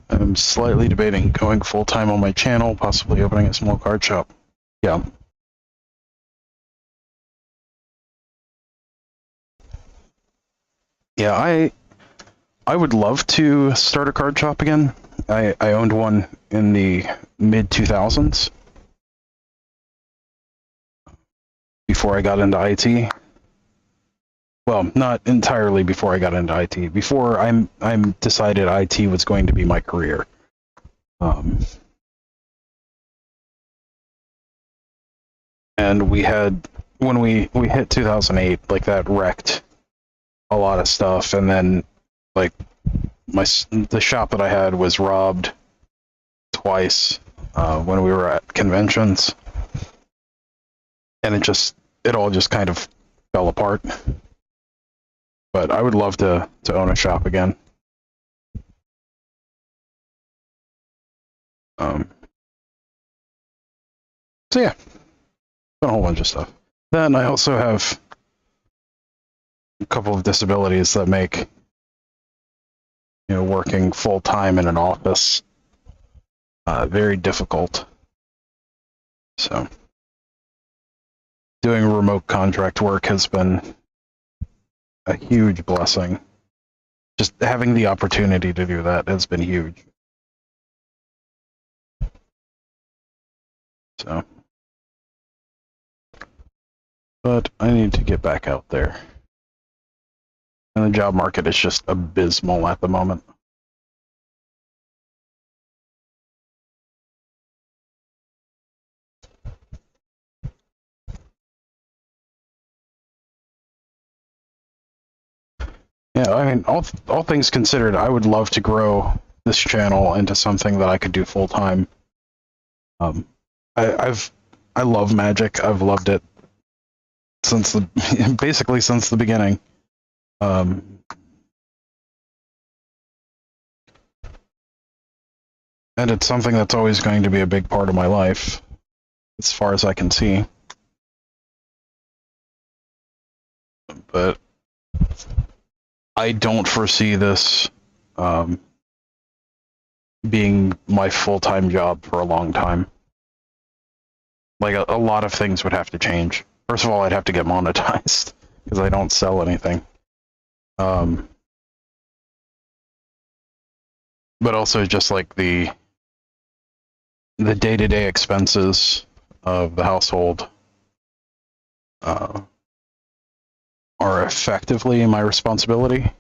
I'm slightly debating going full-time on my channel, possibly opening a small card shop. Yeah. Yeah, I would love to start a card shop again. I owned one in the mid-2000s before I got into IT. Well, not entirely before I got into IT. Before I'm decided IT was going to be my career. And we had, when we hit 2008, like that wrecked a lot of stuff, and then like the shop that I had was robbed twice when we were at conventions, and it all just kind of fell apart. But I would love to own a shop again. So yeah, a whole bunch of stuff. Then I also have a couple of disabilities that make working full time in an office very difficult. So doing remote contract work has been a huge blessing. Just having the opportunity to do that has been huge. So, but I need to get back out there. And the job market is just abysmal at the moment. Yeah, I mean, all things considered, I would love to grow this channel into something that I could do full time. I love Magic. I've loved it since basically since the beginning. And it's something that's always going to be a big part of my life, as far as I can see. But I don't foresee this being my full-time job for a long time. Like, a lot of things would have to change. First of all, I'd have to get monetized, because I don't sell anything. But also just like the day-to-day expenses of the household are effectively my responsibility.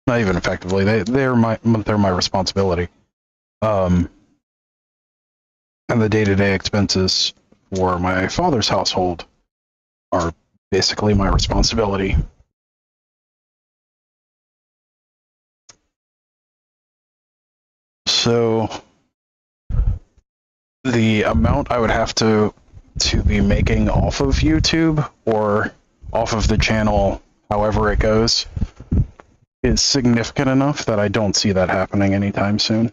Not even effectively, they're my responsibility. And the day-to-day expenses for my father's household are basically my responsibility. So the amount I would have to be making off of YouTube or off of the channel, however it goes, is significant enough that I don't see that happening anytime soon.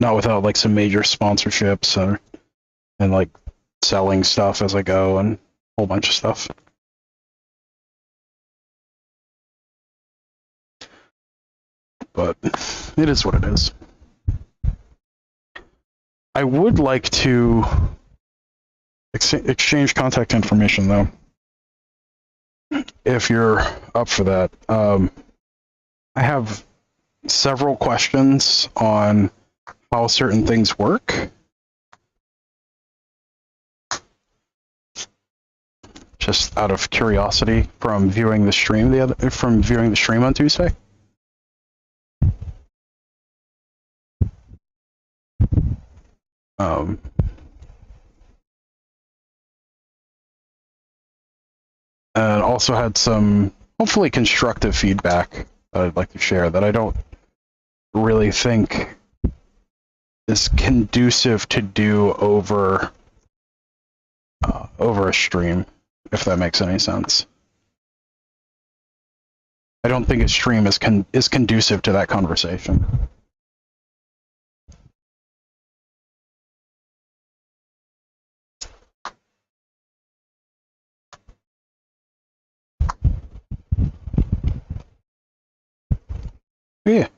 Not without like some major sponsorships and like selling stuff as I go and a whole bunch of stuff. But it is what it is. I would like to exchange contact information, though, if you're up for that. I have several questions on how certain things work. Just out of curiosity from viewing the stream on Tuesday. and also had some hopefully constructive feedback that I'd like to share that I don't really think is conducive to do over a stream, if that makes any sense. I don't think a stream is conducive to that conversation. Yeah.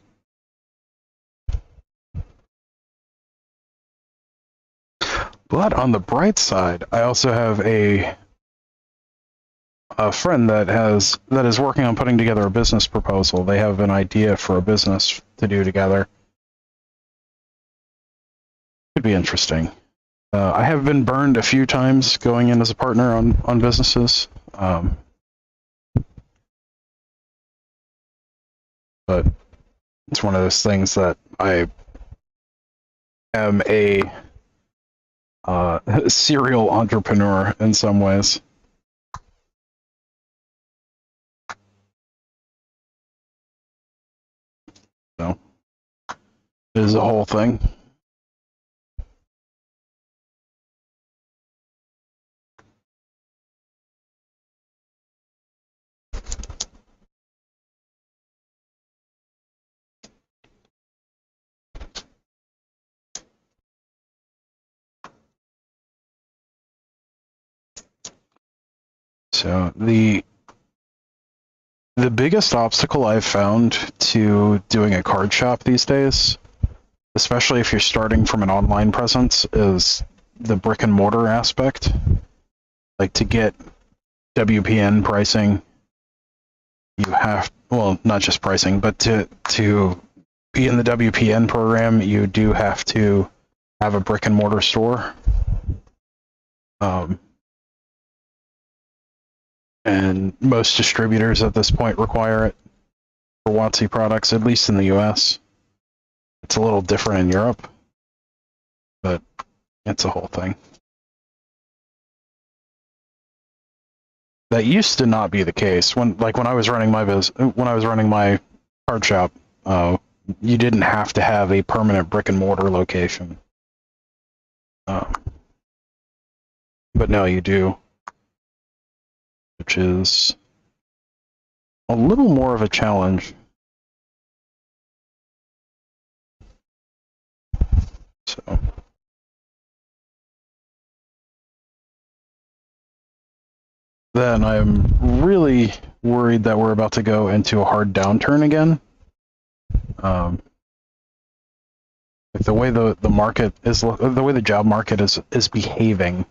But on the bright side, I also have a friend that is working on putting together a business proposal. They have an idea for a business to do together. Could be interesting. I have been burned a few times going in as a partner on businesses. But it's one of those things that I am a serial entrepreneur in some ways. So it is a whole thing. So the biggest obstacle I've found to doing a card shop these days, especially if you're starting from an online presence, is the brick and mortar aspect. Like, to get WPN pricing, you have, well, not just pricing, but to be in the WPN program, you do have to have a brick and mortar store. And most distributors at this point require it for WotC products, at least in the US. It's a little different in Europe, but it's a whole thing. That used to not be the case. When I was running my card shop, you didn't have to have a permanent brick and mortar location. But now you do, which is a little more of a challenge. So then I'm really worried that we're about to go into a hard downturn again. Like the way the market is, the way the job market is behaving,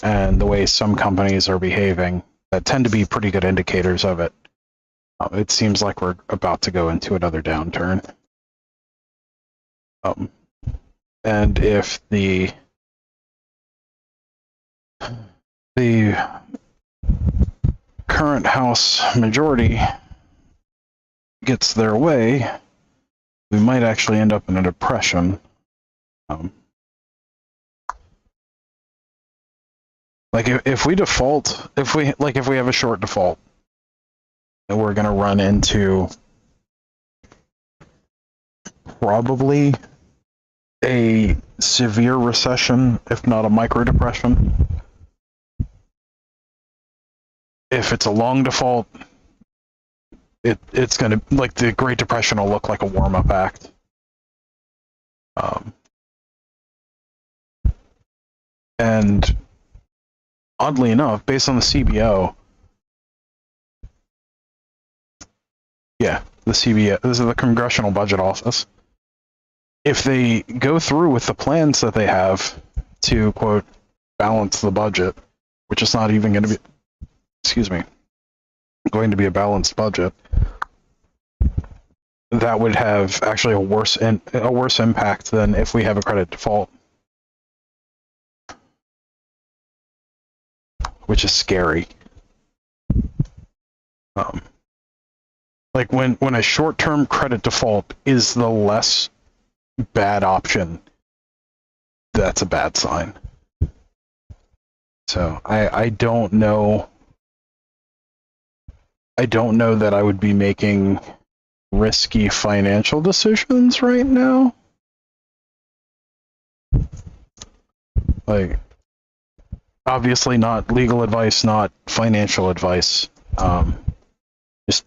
and the way some companies are behaving, that tend to be pretty good indicators of it. It seems like we're about to go into another downturn. And if the current House majority gets their way, we might actually end up in a depression. Like if we default, if we have a short default, then we're gonna run into probably a severe recession, if not a micro depression. If it's a long default, it's gonna, like, the Great Depression will look like a warm-up act. And oddly enough, based on the CBO, yeah, the CBO, this is the Congressional Budget Office. If they go through with the plans that they have to, quote, balance the budget, which is not even going to be, going to be a balanced budget, that would have actually a worse impact than if we have a credit default, which is scary. Like when a short-term credit default is the less bad option, that's a bad sign. So I don't know I don't know that I would be making risky financial decisions right now. Like, obviously not legal advice, not financial advice. Just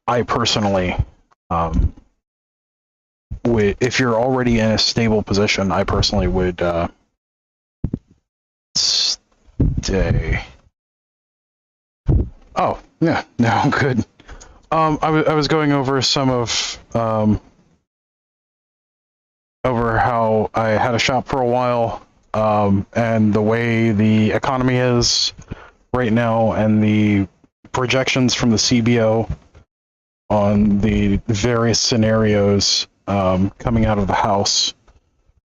I personally, would, if you're already in a stable position, I personally would stay. Oh, yeah, no, good. I was going over some of over how I had a shop for a while, and the way the economy is right now, and the projections from the CBO on the various scenarios coming out of the House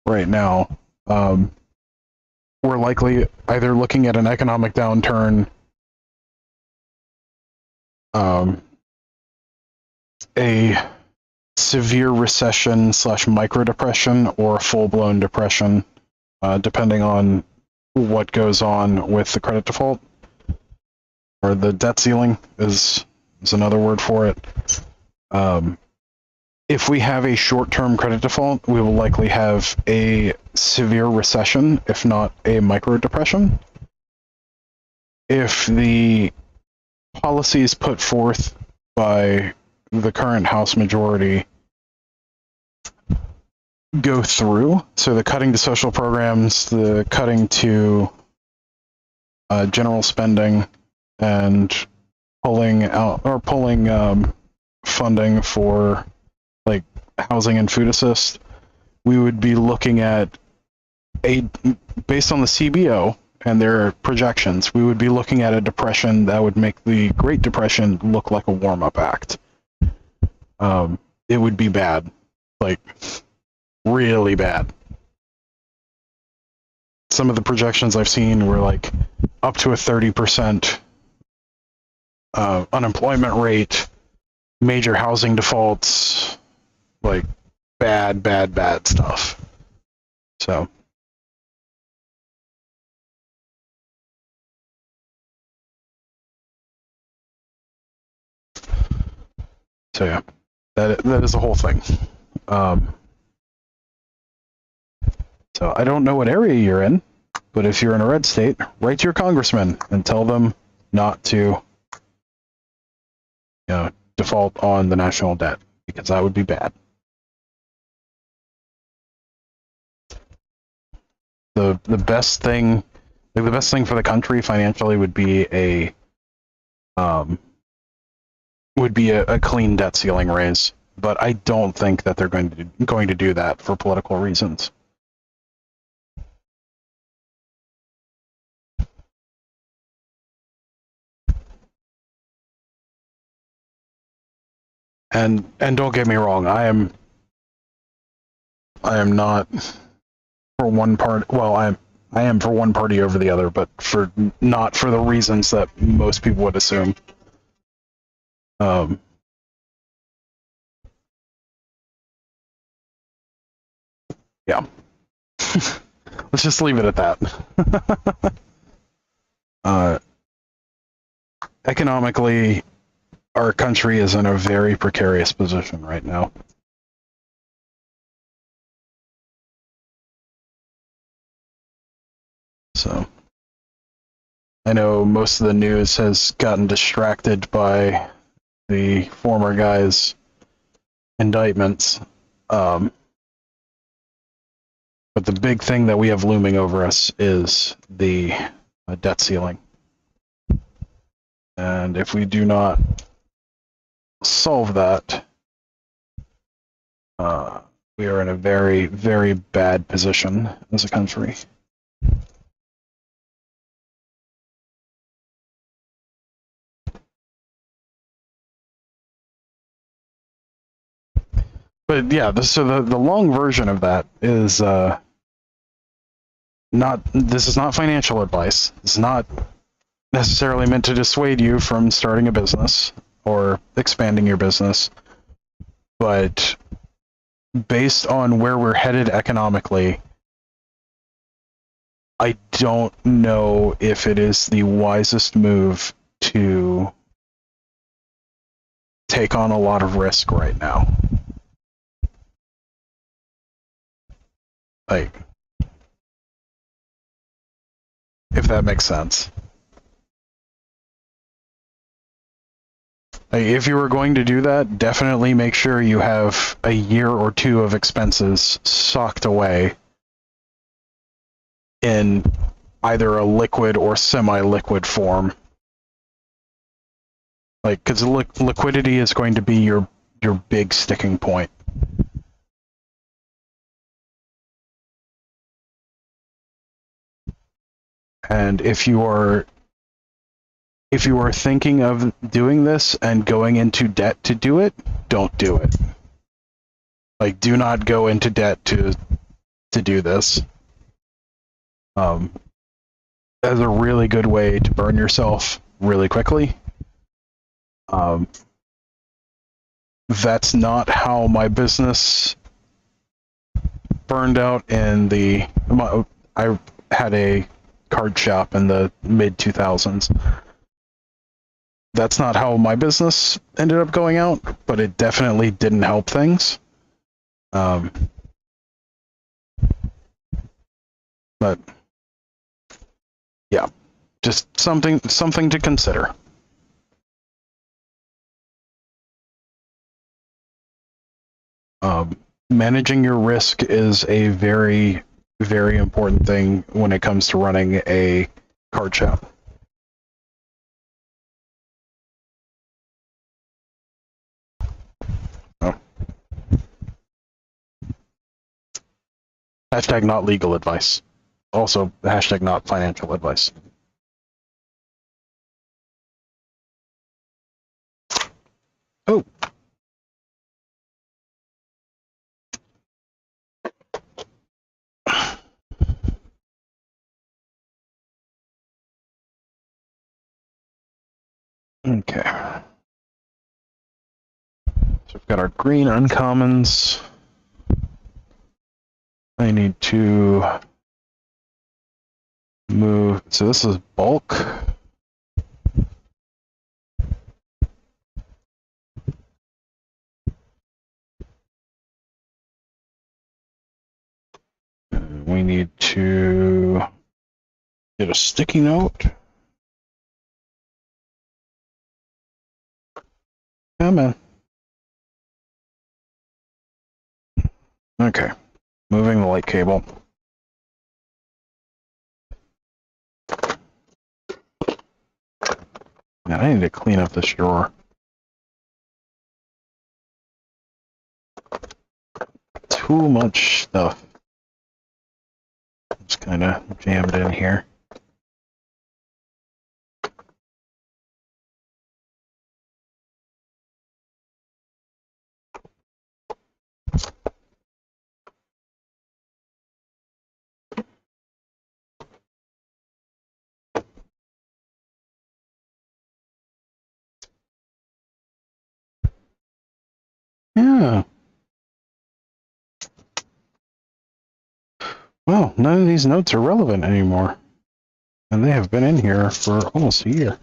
right now. We're likely either looking at an economic downturn, a severe recession / micro depression, or a full-blown depression, depending on what goes on with the credit default, or the debt ceiling is another word for it. If we have a short-term credit default, we will likely have a severe recession, if not a micro depression. If the policies put forth by the current House majority go through, so the cutting to social programs, the cutting to general spending, and pulling funding for like housing and food assist, we would be looking at based on the CBO and their projections, we would be looking at a depression that would make the Great Depression look like a warm-up act. It would be bad, like really bad. Some of the projections I've seen were like up to a 30% unemployment rate, major housing defaults, like bad stuff. So yeah, that is the whole thing. So I don't know what area you're in, but if you're in a red state, write to your congressman and tell them not to, default on the national debt, because that would be bad. The best thing, the best thing for the country financially would be a clean debt ceiling raise, but I don't think that they're going to do that for political reasons. And don't get me wrong, I am not for one part. Well, I am for one party over the other, but not for the reasons that most people would assume. Yeah. Let's just leave it at that. Economically, our country is in a very precarious position right now. So, I know most of the news has gotten distracted by the former guy's indictments. But the big thing that we have looming over us is the debt ceiling. And if we do not solve that, we are in a very, very bad position as a country. But yeah, so the long version of that is this is not financial advice. It's not necessarily meant to dissuade you from starting a business or expanding your business. But based on where we're headed economically, I don't know if it is the wisest move to take on a lot of risk right now. Like, if that makes sense. Like, if you were going to do that, definitely make sure you have a year or two of expenses socked away in either a liquid or semi-liquid form. Like, because liquidity is going to be your big sticking point. And if you are thinking of doing this and going into debt to do it, don't do it. Like, do not go into debt to do this. That's a really good way to burn yourself really quickly. That's not how my business burned out in the... I had a card shop in the mid-2000s. That's not how my business ended up going out, but it definitely didn't help things. But yeah, just something to consider. Managing your risk is a very, very important thing when it comes to running a card shop. Oh. Hashtag not legal advice. Also, hashtag not financial advice. Oh. Okay. So we've got our green uncommons. I need to move. So this is bulk. We need to get a sticky note. Come on. Okay. Moving the light cable. Man, I need to clean up this drawer. Too much stuff. Just kind of jammed in here. Yeah. Well, none of these notes are relevant anymore. And they have been in here for almost a year.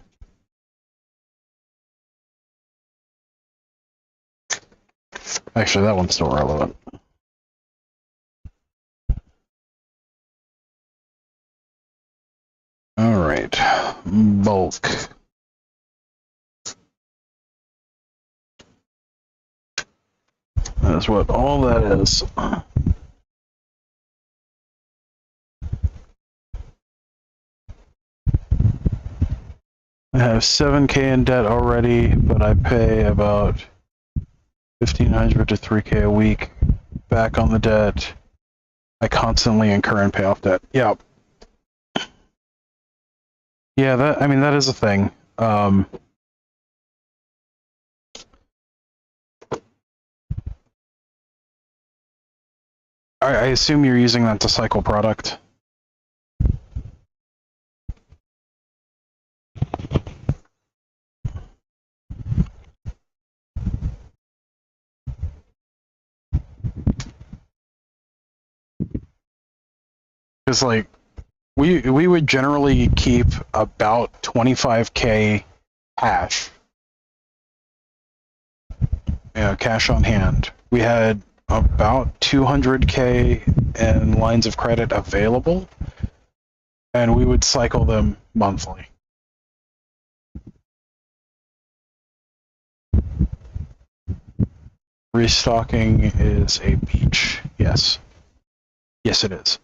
Actually, that one's still relevant. All right. Bulk. That's what all that is. I have 7K in debt already, but I pay about 1,500 to 3K a week back on the debt. I constantly incur and pay off debt. Yeah. Yeah, that is a thing. I assume you're using that to cycle product. Because, like, we would generally keep about 25K hash cash on hand. We had about 200K in lines of credit available, and we would cycle them monthly. Restocking is a beach. Yes. Yes, it is.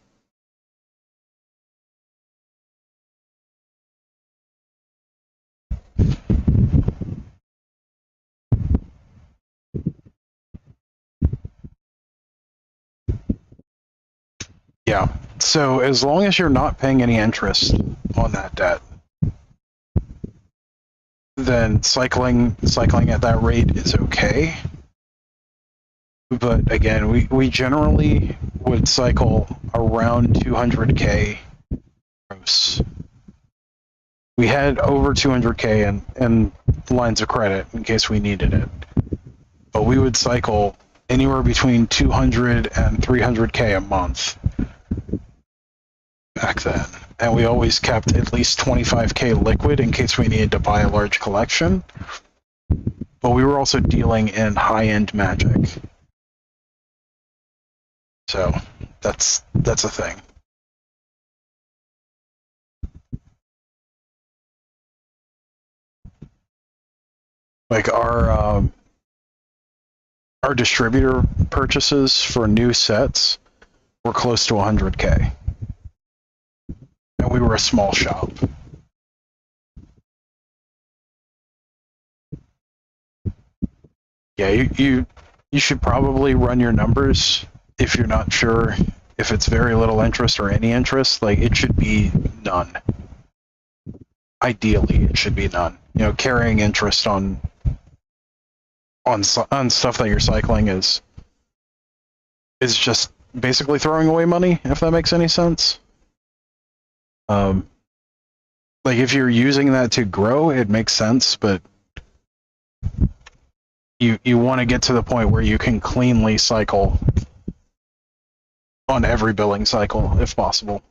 Yeah. So as long as you're not paying any interest on that debt, then cycling at that rate is okay. But again, we generally would cycle around 200K gross. We had over 200K in lines of credit in case we needed it. But we would cycle anywhere between 200 and 300K a month back then. And we always kept at least 25K liquid in case we needed to buy a large collection. But we were also dealing in high-end magic. So that's a thing. Like our distributor purchases for new sets were close to 100K. And we were a small shop. Yeah, you should probably run your numbers if you're not sure if it's very little interest or any interest. Like, it should be none. Ideally, it should be none. Carrying interest on stuff that you're cycling is just basically throwing away money, if that makes any sense. Like, if you're using that to grow, it makes sense, but you want to get to the point where you can cleanly cycle on every billing cycle, if possible.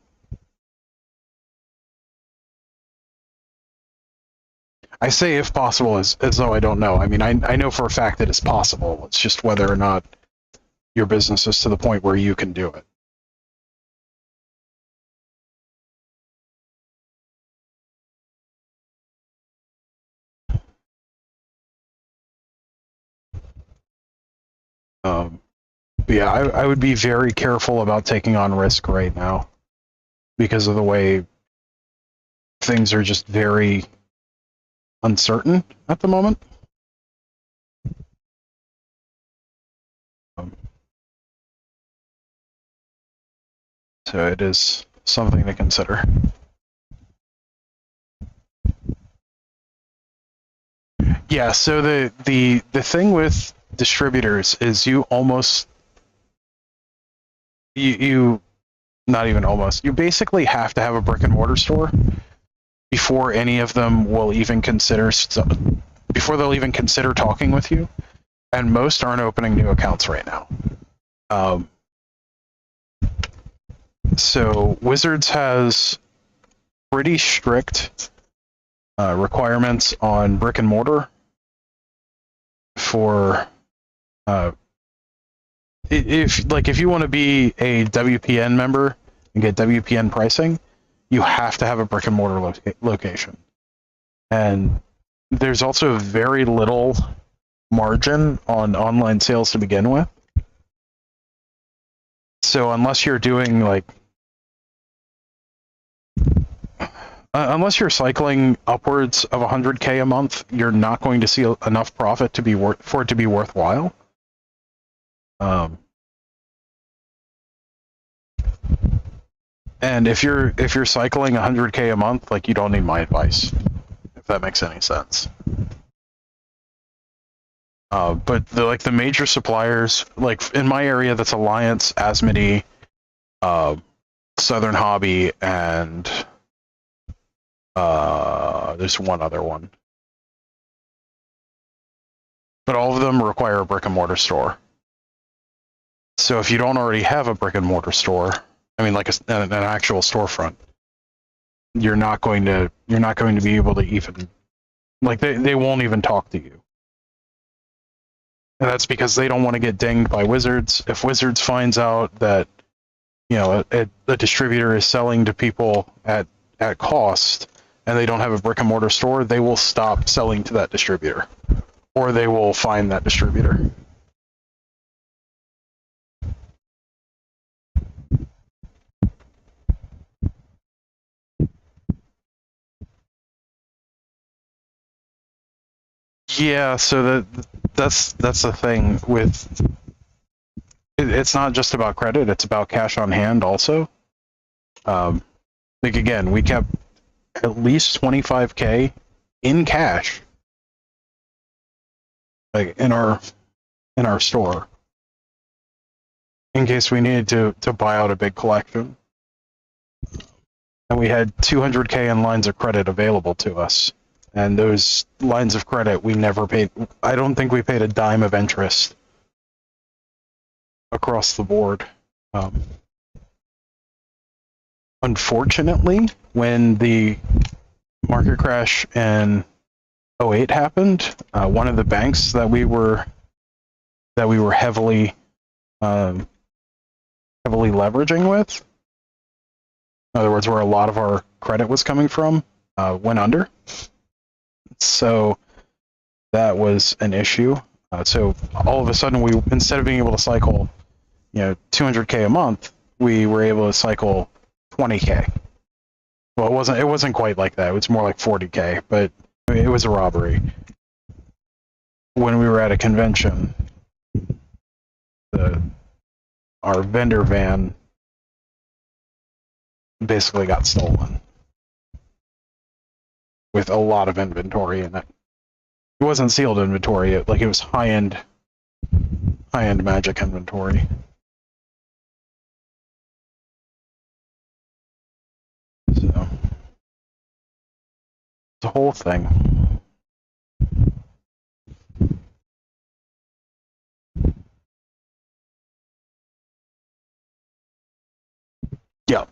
I say if possible as though I don't know. I mean, I know for a fact that it's possible. It's just whether or not your business is to the point where you can do it. But yeah, I would be very careful about taking on risk right now because of the way things are just very uncertain at the moment. So it is something to consider. Yeah, so the thing with distributors is you not even almost, you basically have to have a brick and mortar store before any of them will even consider before they'll even consider talking with you, and most aren't opening new accounts right now. So Wizards has pretty strict requirements on brick and mortar for if you want to be a WPN member and get WPN pricing, you have to have a brick and mortar location. And there's also very little margin on online sales to begin with. So unless you're doing unless you're cycling upwards of 100K a month, you're not going to see enough profit to be for it to be worthwhile. And if you're cycling 100K a month, you don't need my advice, if that makes any sense. But the major suppliers, in my area, that's Alliance, Asmodee, Southern Hobby, and there's one other one. But all of them require a brick and mortar store. So if you don't already have a brick and mortar store, I mean, an actual storefront, you're not going to be able to even, they won't even talk to you. And that's because they don't want to get dinged by Wizards. If Wizards finds out that, you know, a distributor is selling to people at cost and they don't have a brick and mortar store, they will stop selling to that distributor, or they will fine that distributor. Yeah, so that's the thing with it's not just about credit, it's about cash on hand also. Like again, we kept at least 25K in cash, like in our store, in case we needed to buy out a big collection. And we had 200K in lines of credit available to us. And those lines of credit, we never paid. I don't think we paid a dime of interest across the board. Unfortunately, when the market crash in 2008 happened, one of the banks that we were heavily leveraging with, in other words, where a lot of our credit was coming from, went under. So that was an issue. So all of a sudden, we, instead of being able to cycle, 200K a month, we were able to cycle 20K. Well, it wasn't quite like that. It was more like 40K, but I mean, it was a robbery. When we were at a convention, our vendor van basically got stolen with a lot of inventory in it. It wasn't sealed inventory. It was high-end Magic inventory. So the whole thing. Yeah.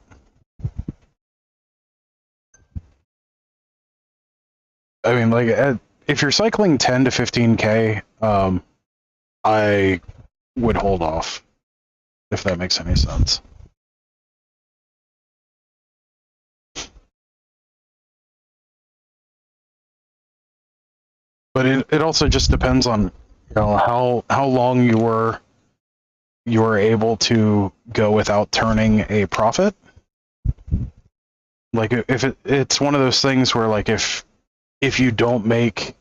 I mean, if you're cycling 10 to 15K, I would hold off, if that makes any sense. But it also just depends on how long you were able to go without turning a profit. Like if it's one of those things where if you don't make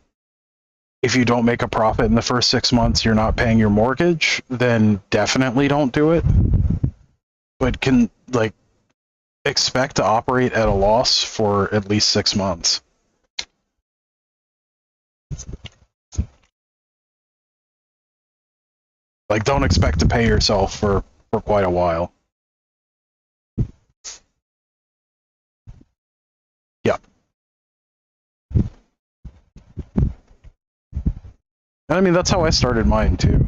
a profit in the first 6 months, you're not paying your mortgage, then definitely don't do it. But can expect to operate at a loss for at least 6 months. Don't expect to pay yourself for quite a while. Yeah. I mean, that's how I started mine too.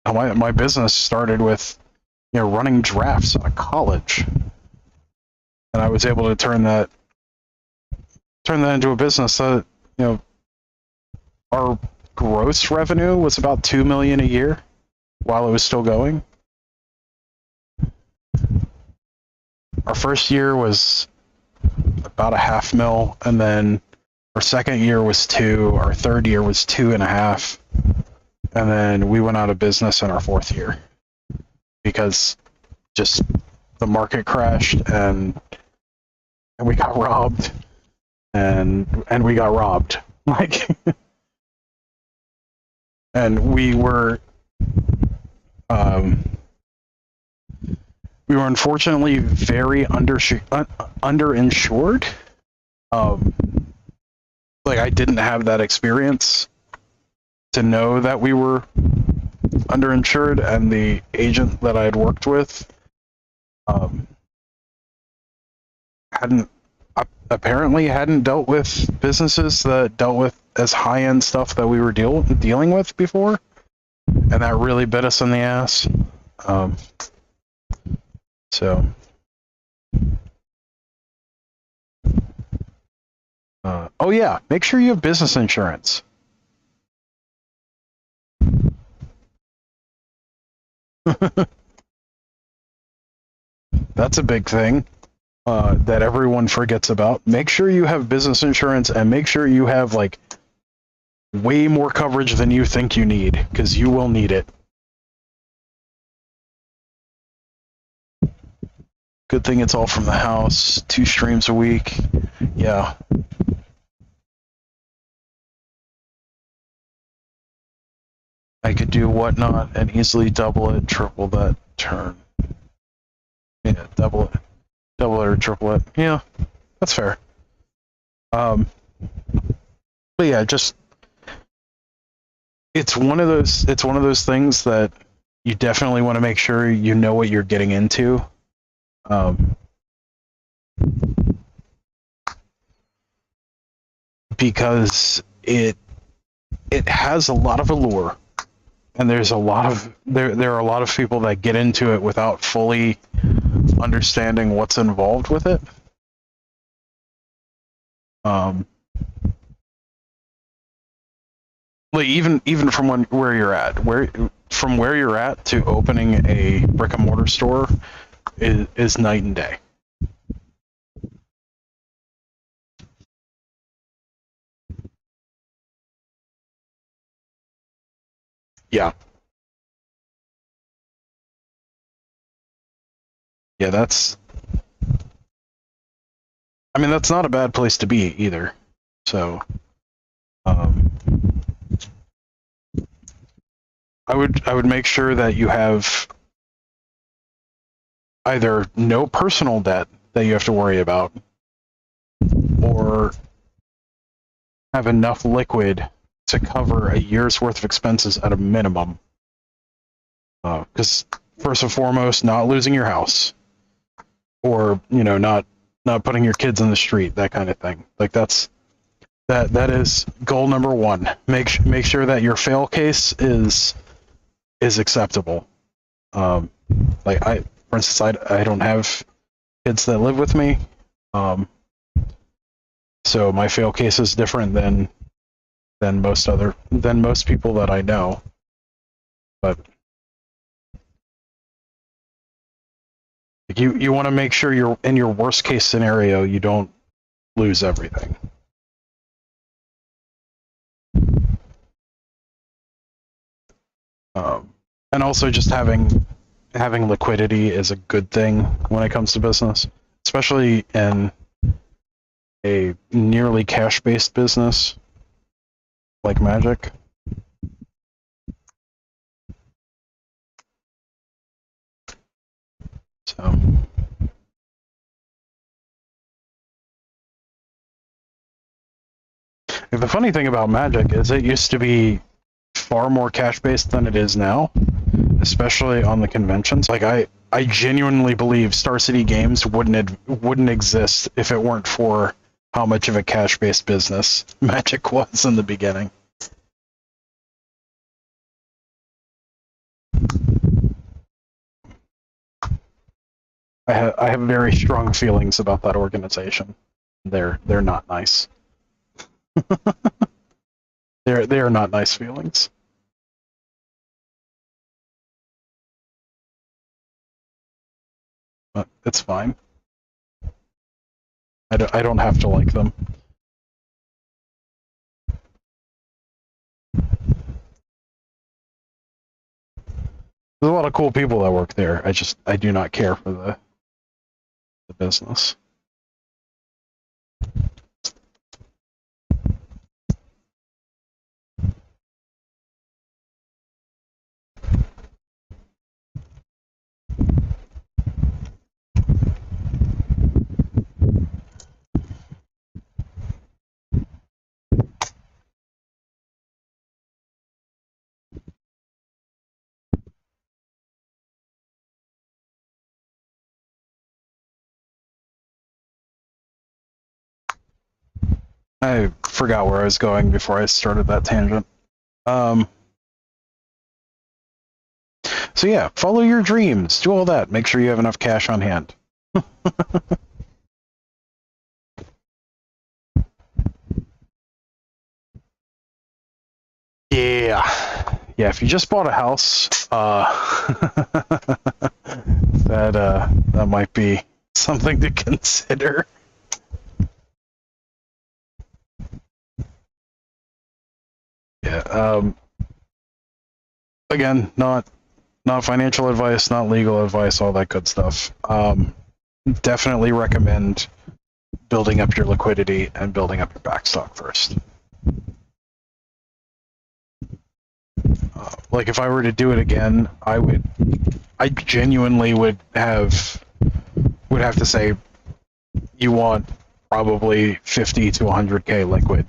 My business started with running drafts out of college, and I was able to turn that into a business that our gross revenue was about $2 million a year while it was still going. Our first year was about $500,000, and then our second year was $2 million, our third year was $2.5 million, and then we went out of business in our fourth year because just the market crashed and we got robbed, and we got robbed. And we were unfortunately very underinsured. I didn't have that experience to know that we were underinsured, and the agent that I had worked with apparently hadn't dealt with businesses that dealt with as high-end stuff that we were dealing with before, and that really bit us in the ass. Oh yeah, make sure you have business insurance. That's a big thing that everyone forgets about. Make sure you have business insurance, and make sure you have like way more coverage than you think you need, because you will need it. Good thing it's all from the house. 2 streams a week. Yeah. I could do whatnot and easily double it, triple that turn. Yeah, double it or triple it. Yeah, that's fair. But yeah, just it's one of those things that you definitely want to make sure you know what you're getting into. Because it has a lot of allure, and there are a lot of people that get into it without fully understanding what's involved with it. Like even from where you're at, from where you're at to opening a brick and mortar store is night and day. Yeah. Yeah, that's not a bad place to be either. So, I would make sure that you have either no personal debt that you have to worry about, or have enough liquid to cover a year's worth of expenses at a minimum. Because first and foremost, not losing your house, or not putting your kids in the street, that kind of thing. Like that is goal number 1. Make sure that your fail case is acceptable. Like for instance, I don't have kids that live with me, so my fail case is different than most people that I know. But you want to make sure you're in your worst case scenario, you don't lose everything. And also just having liquidity is a good thing when it comes to business, especially in a nearly cash-based business like Magic. So the funny thing about Magic is it used to be far more cash-based than it is now, especially on the conventions. Like I genuinely believe Star City Games wouldn't exist if it weren't for how much of a cash-based business Magic was in the beginning. I have very strong feelings about that organization. They're not nice. they are not nice feelings. But it's fine. I don't have to like them. There's a lot of cool people that work there. I do not care for the business. I forgot where I was going before I started that tangent. So yeah, follow your dreams, do all that. Make sure you have enough cash on hand. Yeah, Yeah, if you just bought a house, that might be something to consider. Yeah. Again, not financial advice, not legal advice, all that good stuff. Definitely recommend building up your liquidity and building up your backstock first. Like if I were to do it again, I genuinely would have to say you want probably 50 to 100k liquid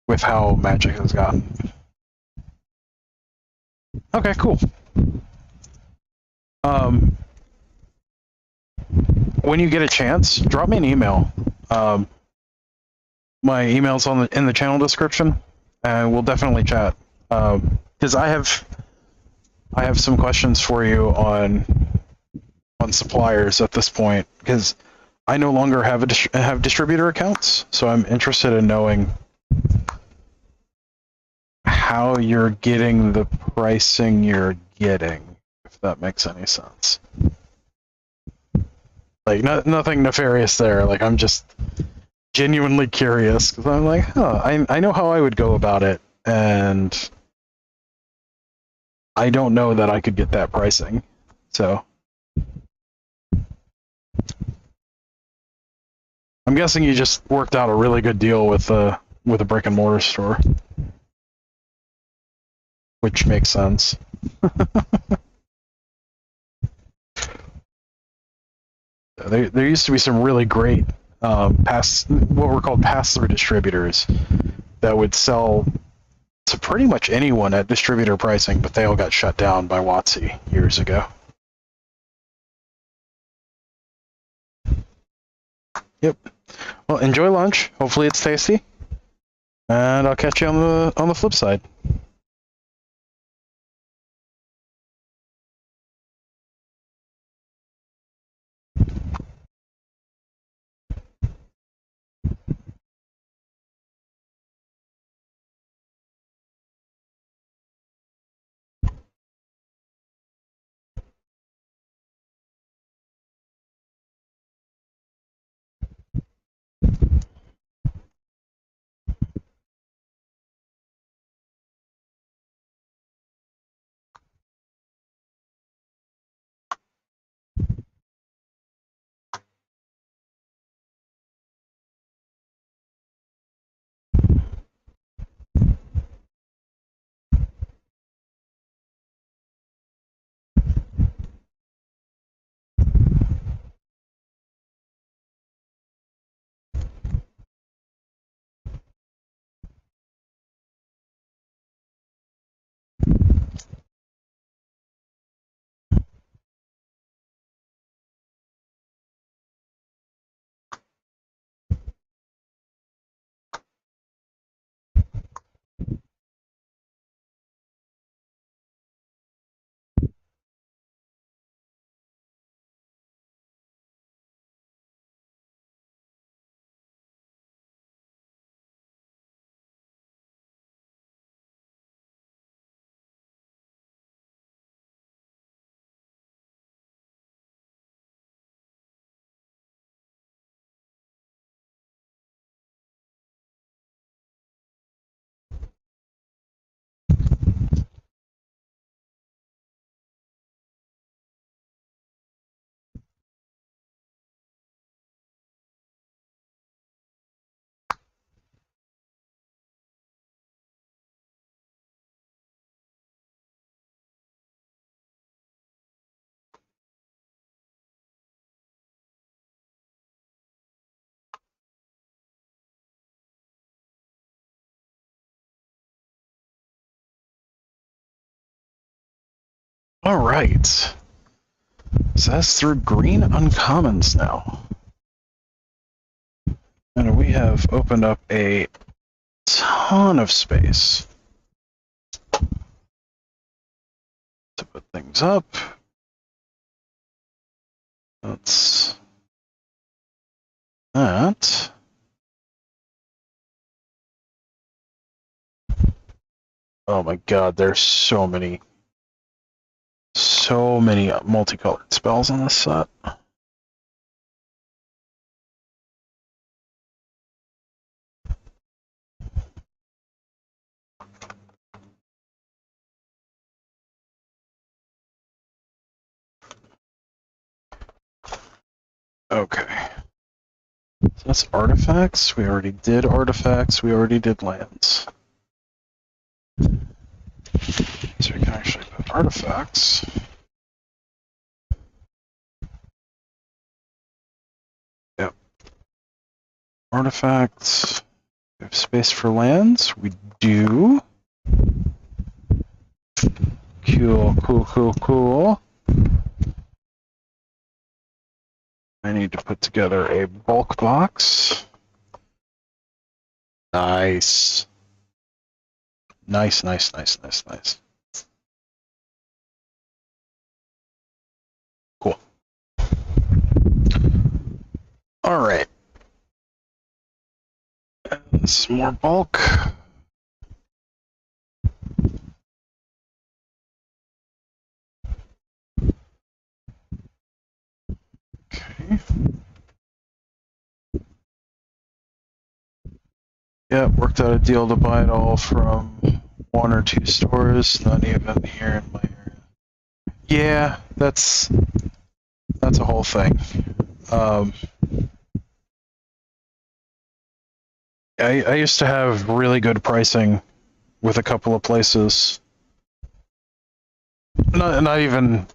with how Magic has gotten. Okay, cool. When you get a chance, drop me an email. My email's in the channel description, and we'll definitely chat. Because I have some questions for you on suppliers at this point, because I no longer have distributor accounts, so I'm interested in knowing how you're getting the pricing you're getting, if that makes any sense. Like, nothing nefarious there. Like, I'm just genuinely curious, because I'm like, huh, I know how I would go about it, and I don't know that I could get that pricing. So I'm guessing you just worked out a really good deal with a brick and mortar store, which makes sense. There used to be some really great what were called pass-through distributors that would sell to pretty much anyone at distributor pricing, but they all got shut down by WotC years ago. Yep. Well, enjoy lunch. Hopefully it's tasty, and I'll catch you on the flip side. All right. So that's through green uncommons now. And we have opened up a ton of space to put things up. That's that. Oh my god, there's so many multicolored spells on this set. Okay. So that's artifacts. We already did artifacts. We already did lands. So we can actually put artifacts. Yep. Artifacts. We have space for lands. We do. Cool. I need to put together a bulk box. Nice. Nice. Cool. All right. This is more bulk. Okay. Yeah, worked out a deal to buy it all from one or two stores, not even here in my area. Yeah, that's a whole thing. I used to have really good pricing with a couple of places. Not even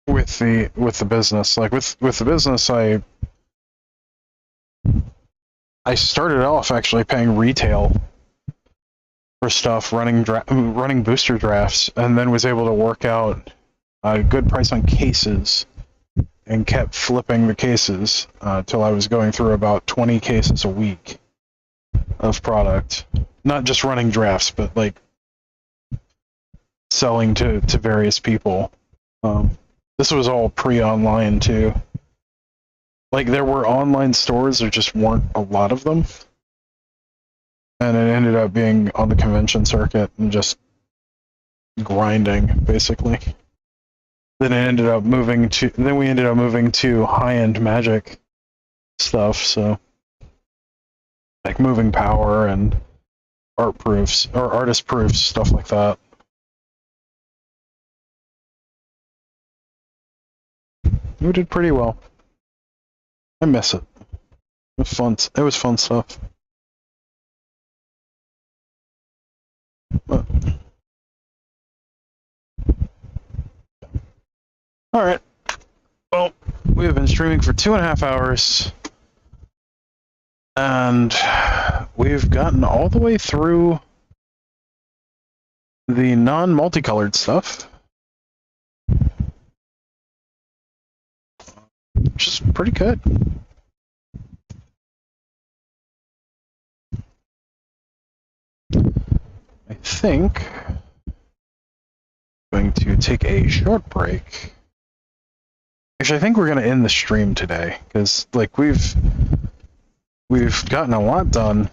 with the business. Like with the business, I started off actually paying retail for stuff, running booster drafts, and then was able to work out a good price on cases, and kept flipping the cases till I was going through about 20 cases a week of product. Not just running drafts, but like selling to various people. This was all pre-online too. Like there were online stores, there just weren't a lot of them. And it ended up being on the convention circuit and just grinding, basically. Then we ended up moving to high-end Magic stuff, so like moving power and art proofs or artist proofs, stuff like that. We did pretty well. I miss it. It was fun. It was fun stuff. But, all right. Well, we have been streaming for 2.5 hours, and we've gotten all the way through the non-multicolored stuff, which is pretty good. I think I'm going to take a short break. Actually, I think we're going to end the stream today because, like, we've gotten a lot done.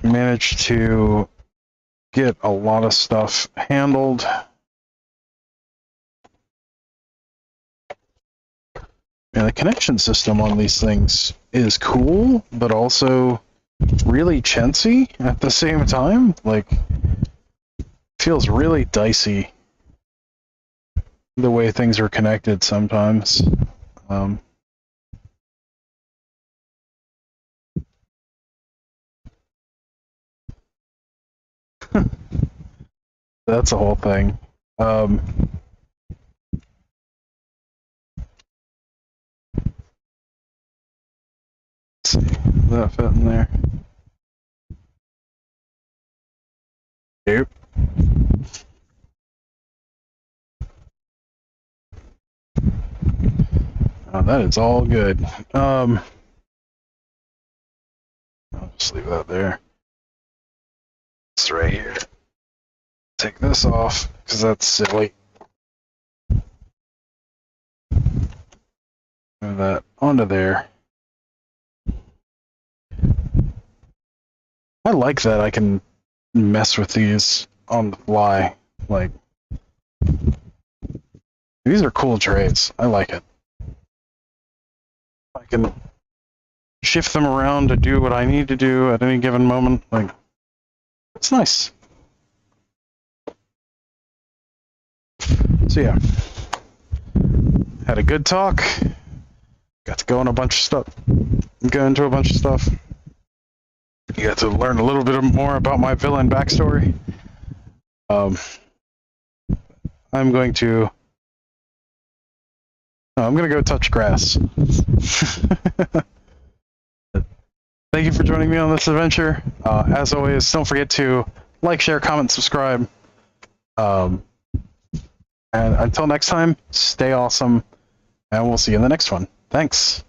Managed to get a lot of stuff handled. And the connection system on these things is cool, but also really chintzy at the same time. Like, feels really dicey the way things are connected sometimes. That's a whole thing. Let's see, does that fit in there? Nope. Oh, that is all good. I'll just leave that there. It's right here. Take this off, because that's silly. Move that onto there. I like that I can mess with these on the fly. Like, these are cool traits. I like it. I can shift them around to do what I need to do at any given moment. Like, it's nice. So yeah, had a good talk. Got to go on a bunch of stuff. Go into a bunch of stuff. You got to learn a little bit more about my villain backstory. I'm going to go touch grass. Thank you for joining me on this adventure. As always, don't forget to like, share, comment, subscribe. And until next time, stay awesome, and we'll see you in the next one. Thanks.